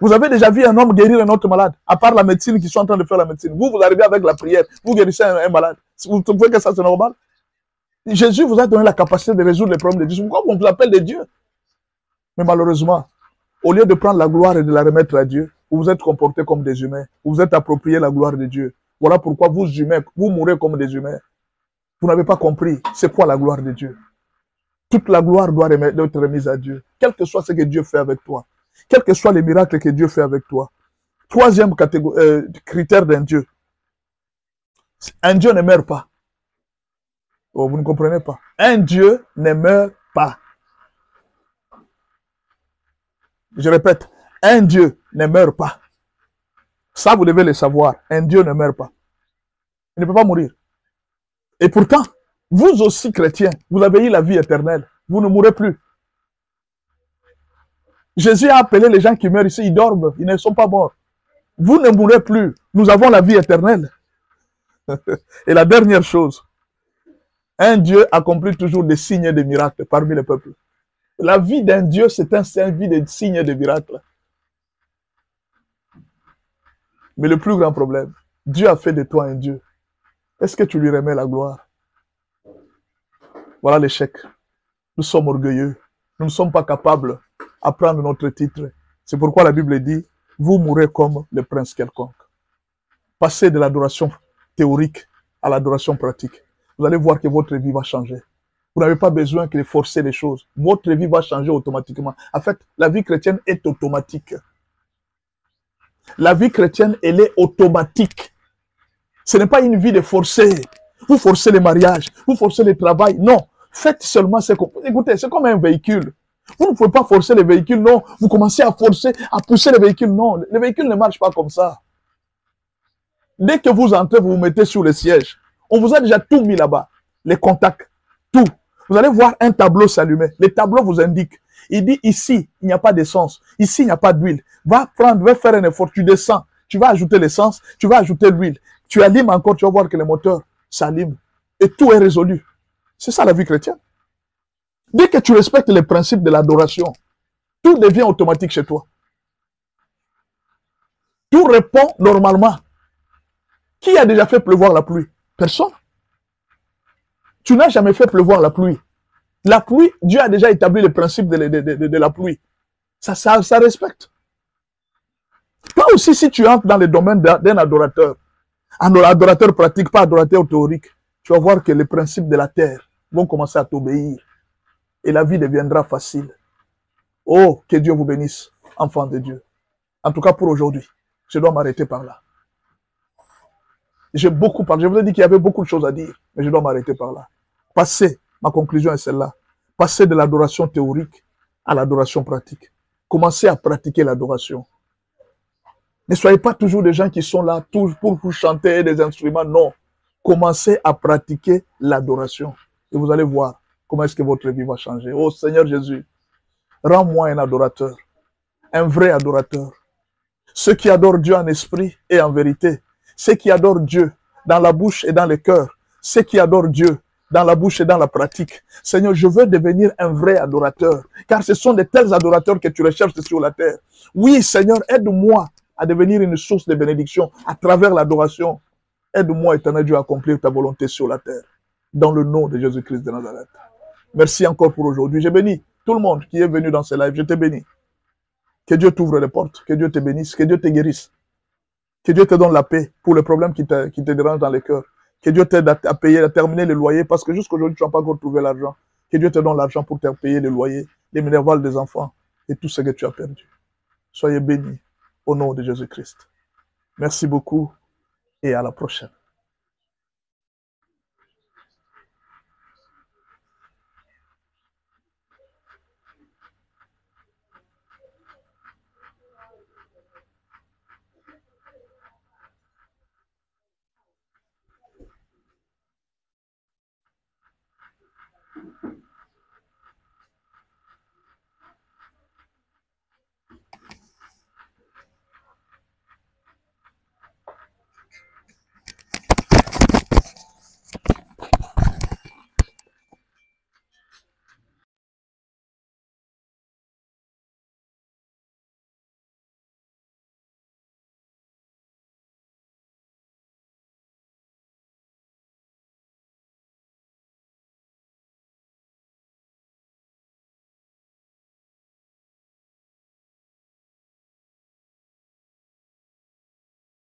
Vous avez déjà vu un homme guérir un autre malade? À part la médecine qui sont en train de faire la médecine. Vous arrivez avec la prière, vous guérissez un malade. Vous trouvez que ça c'est normal? Jésus vous a donné la capacité de résoudre les problèmes de Dieu. Pourquoi on vous appelle des dieux? Mais malheureusement, au lieu de prendre la gloire et de la remettre à Dieu, vous vous êtes comportés comme des humains. Vous vous êtes approprié la gloire de Dieu. Voilà pourquoi vous humains, vous mourrez comme des humains. Vous n'avez pas compris c'est quoi la gloire de Dieu. Toute la gloire doit être remise à Dieu. Quel que soit ce que Dieu fait avec toi. Quels que soient les miracles que Dieu fait avec toi. Troisième critère d'un Dieu. Un Dieu ne meurt pas. Oh, vous ne comprenez pas. Un Dieu ne meurt pas. Je répète, un Dieu ne meurt pas. Ça, vous devez le savoir. Un Dieu ne meurt pas. Il ne peut pas mourir. Et pourtant, vous aussi, chrétiens, vous avez eu la vie éternelle. Vous ne mourrez plus. Jésus a appelé les gens qui meurent ici, ils dorment, ils ne sont pas morts. Vous ne mourrez plus. Nous avons la vie éternelle. Et la dernière chose, un Dieu accomplit toujours des signes et des miracles parmi les peuples. La vie d'un Dieu, c'est un vie de signes et de miracles. Mais le plus grand problème, Dieu a fait de toi un Dieu. Est-ce que tu lui remets la gloire? Voilà l'échec. Nous sommes orgueilleux. Nous ne sommes pas capables à prendre notre titre. C'est pourquoi la Bible dit, vous mourrez comme le prince quelconque. Passez de l'adoration théorique à l'adoration pratique. Vous allez voir que votre vie va changer. Vous n'avez pas besoin de forcer les choses. Votre vie va changer automatiquement. En fait, la vie chrétienne est automatique. La vie chrétienne, elle est automatique. Ce n'est pas une vie de forcer. Vous forcez le mariage, vous forcez le travail. Non, faites seulement ce que... Écoutez, c'est comme un véhicule. Vous ne pouvez pas forcer le véhicule, non. Vous commencez à forcer, à pousser le véhicule, non. Le véhicule ne marche pas comme ça. Dès que vous entrez, vous vous mettez sur le siège. On vous a déjà tout mis là-bas. Les contacts, tout. Vous allez voir un tableau s'allumer. Le tableau vous indique. Il dit ici, il n'y a pas d'essence. Ici, il n'y a pas d'huile. Va faire un effort. Tu descends. Tu vas ajouter l'essence. Tu vas ajouter l'huile. Tu allumes encore. Tu vas voir que le moteur s'allume. Et tout est résolu. C'est ça la vie chrétienne. Dès que tu respectes les principes de l'adoration, tout devient automatique chez toi. Tout répond normalement. Qui a déjà fait pleuvoir la pluie? Personne. Tu n'as jamais fait pleuvoir la pluie. La pluie, Dieu a déjà établi le principe de la pluie. Ça respecte. Toi aussi, si tu entres dans le domaine d'un adorateur, un adorateur pratique, pas adorateur théorique, tu vas voir que les principes de la terre vont commencer à t'obéir et la vie deviendra facile. Oh, que Dieu vous bénisse, enfants de Dieu. En tout cas pour aujourd'hui, je dois m'arrêter par là. J'ai beaucoup parlé, je vous ai dit qu'il y avait beaucoup de choses à dire, mais je dois m'arrêter par là. Passer, ma conclusion est celle-là, passer de l'adoration théorique à l'adoration pratique. Commencez à pratiquer l'adoration. Ne soyez pas toujours des gens qui sont là pour chanter des instruments. Non. Commencez à pratiquer l'adoration. Et vous allez voir comment est-ce que votre vie va changer. Oh Seigneur Jésus, rends-moi un adorateur, un vrai adorateur. Ceux qui adorent Dieu en esprit et en vérité. Ceux qui adorent Dieu dans la bouche et dans le cœur. Ceux qui adorent Dieu dans la bouche et dans la pratique. Seigneur, je veux devenir un vrai adorateur. Car ce sont de tels adorateurs que tu recherches sur la terre. Oui, Seigneur, aide-moi à devenir une source de bénédiction à travers l'adoration. Aide-moi, éternel Dieu, à accomplir ta volonté sur la terre. Dans le nom de Jésus-Christ de Nazareth. Merci encore pour aujourd'hui. Je bénis tout le monde qui est venu dans ce live. Je te bénis. Que Dieu t'ouvre les portes. Que Dieu te bénisse. Que Dieu te guérisse. Que Dieu te donne la paix pour les problèmes qui te dérangent dans le cœur. Que Dieu t'aide à payer, à terminer le loyer parce que jusqu'à aujourd'hui, tu n'as pas encore trouvé l'argent. Que Dieu te donne l'argent pour te payer le loyer, les minervales des enfants et tout ce que tu as perdu. Soyez bénis au nom de Jésus-Christ. Merci beaucoup et à la prochaine.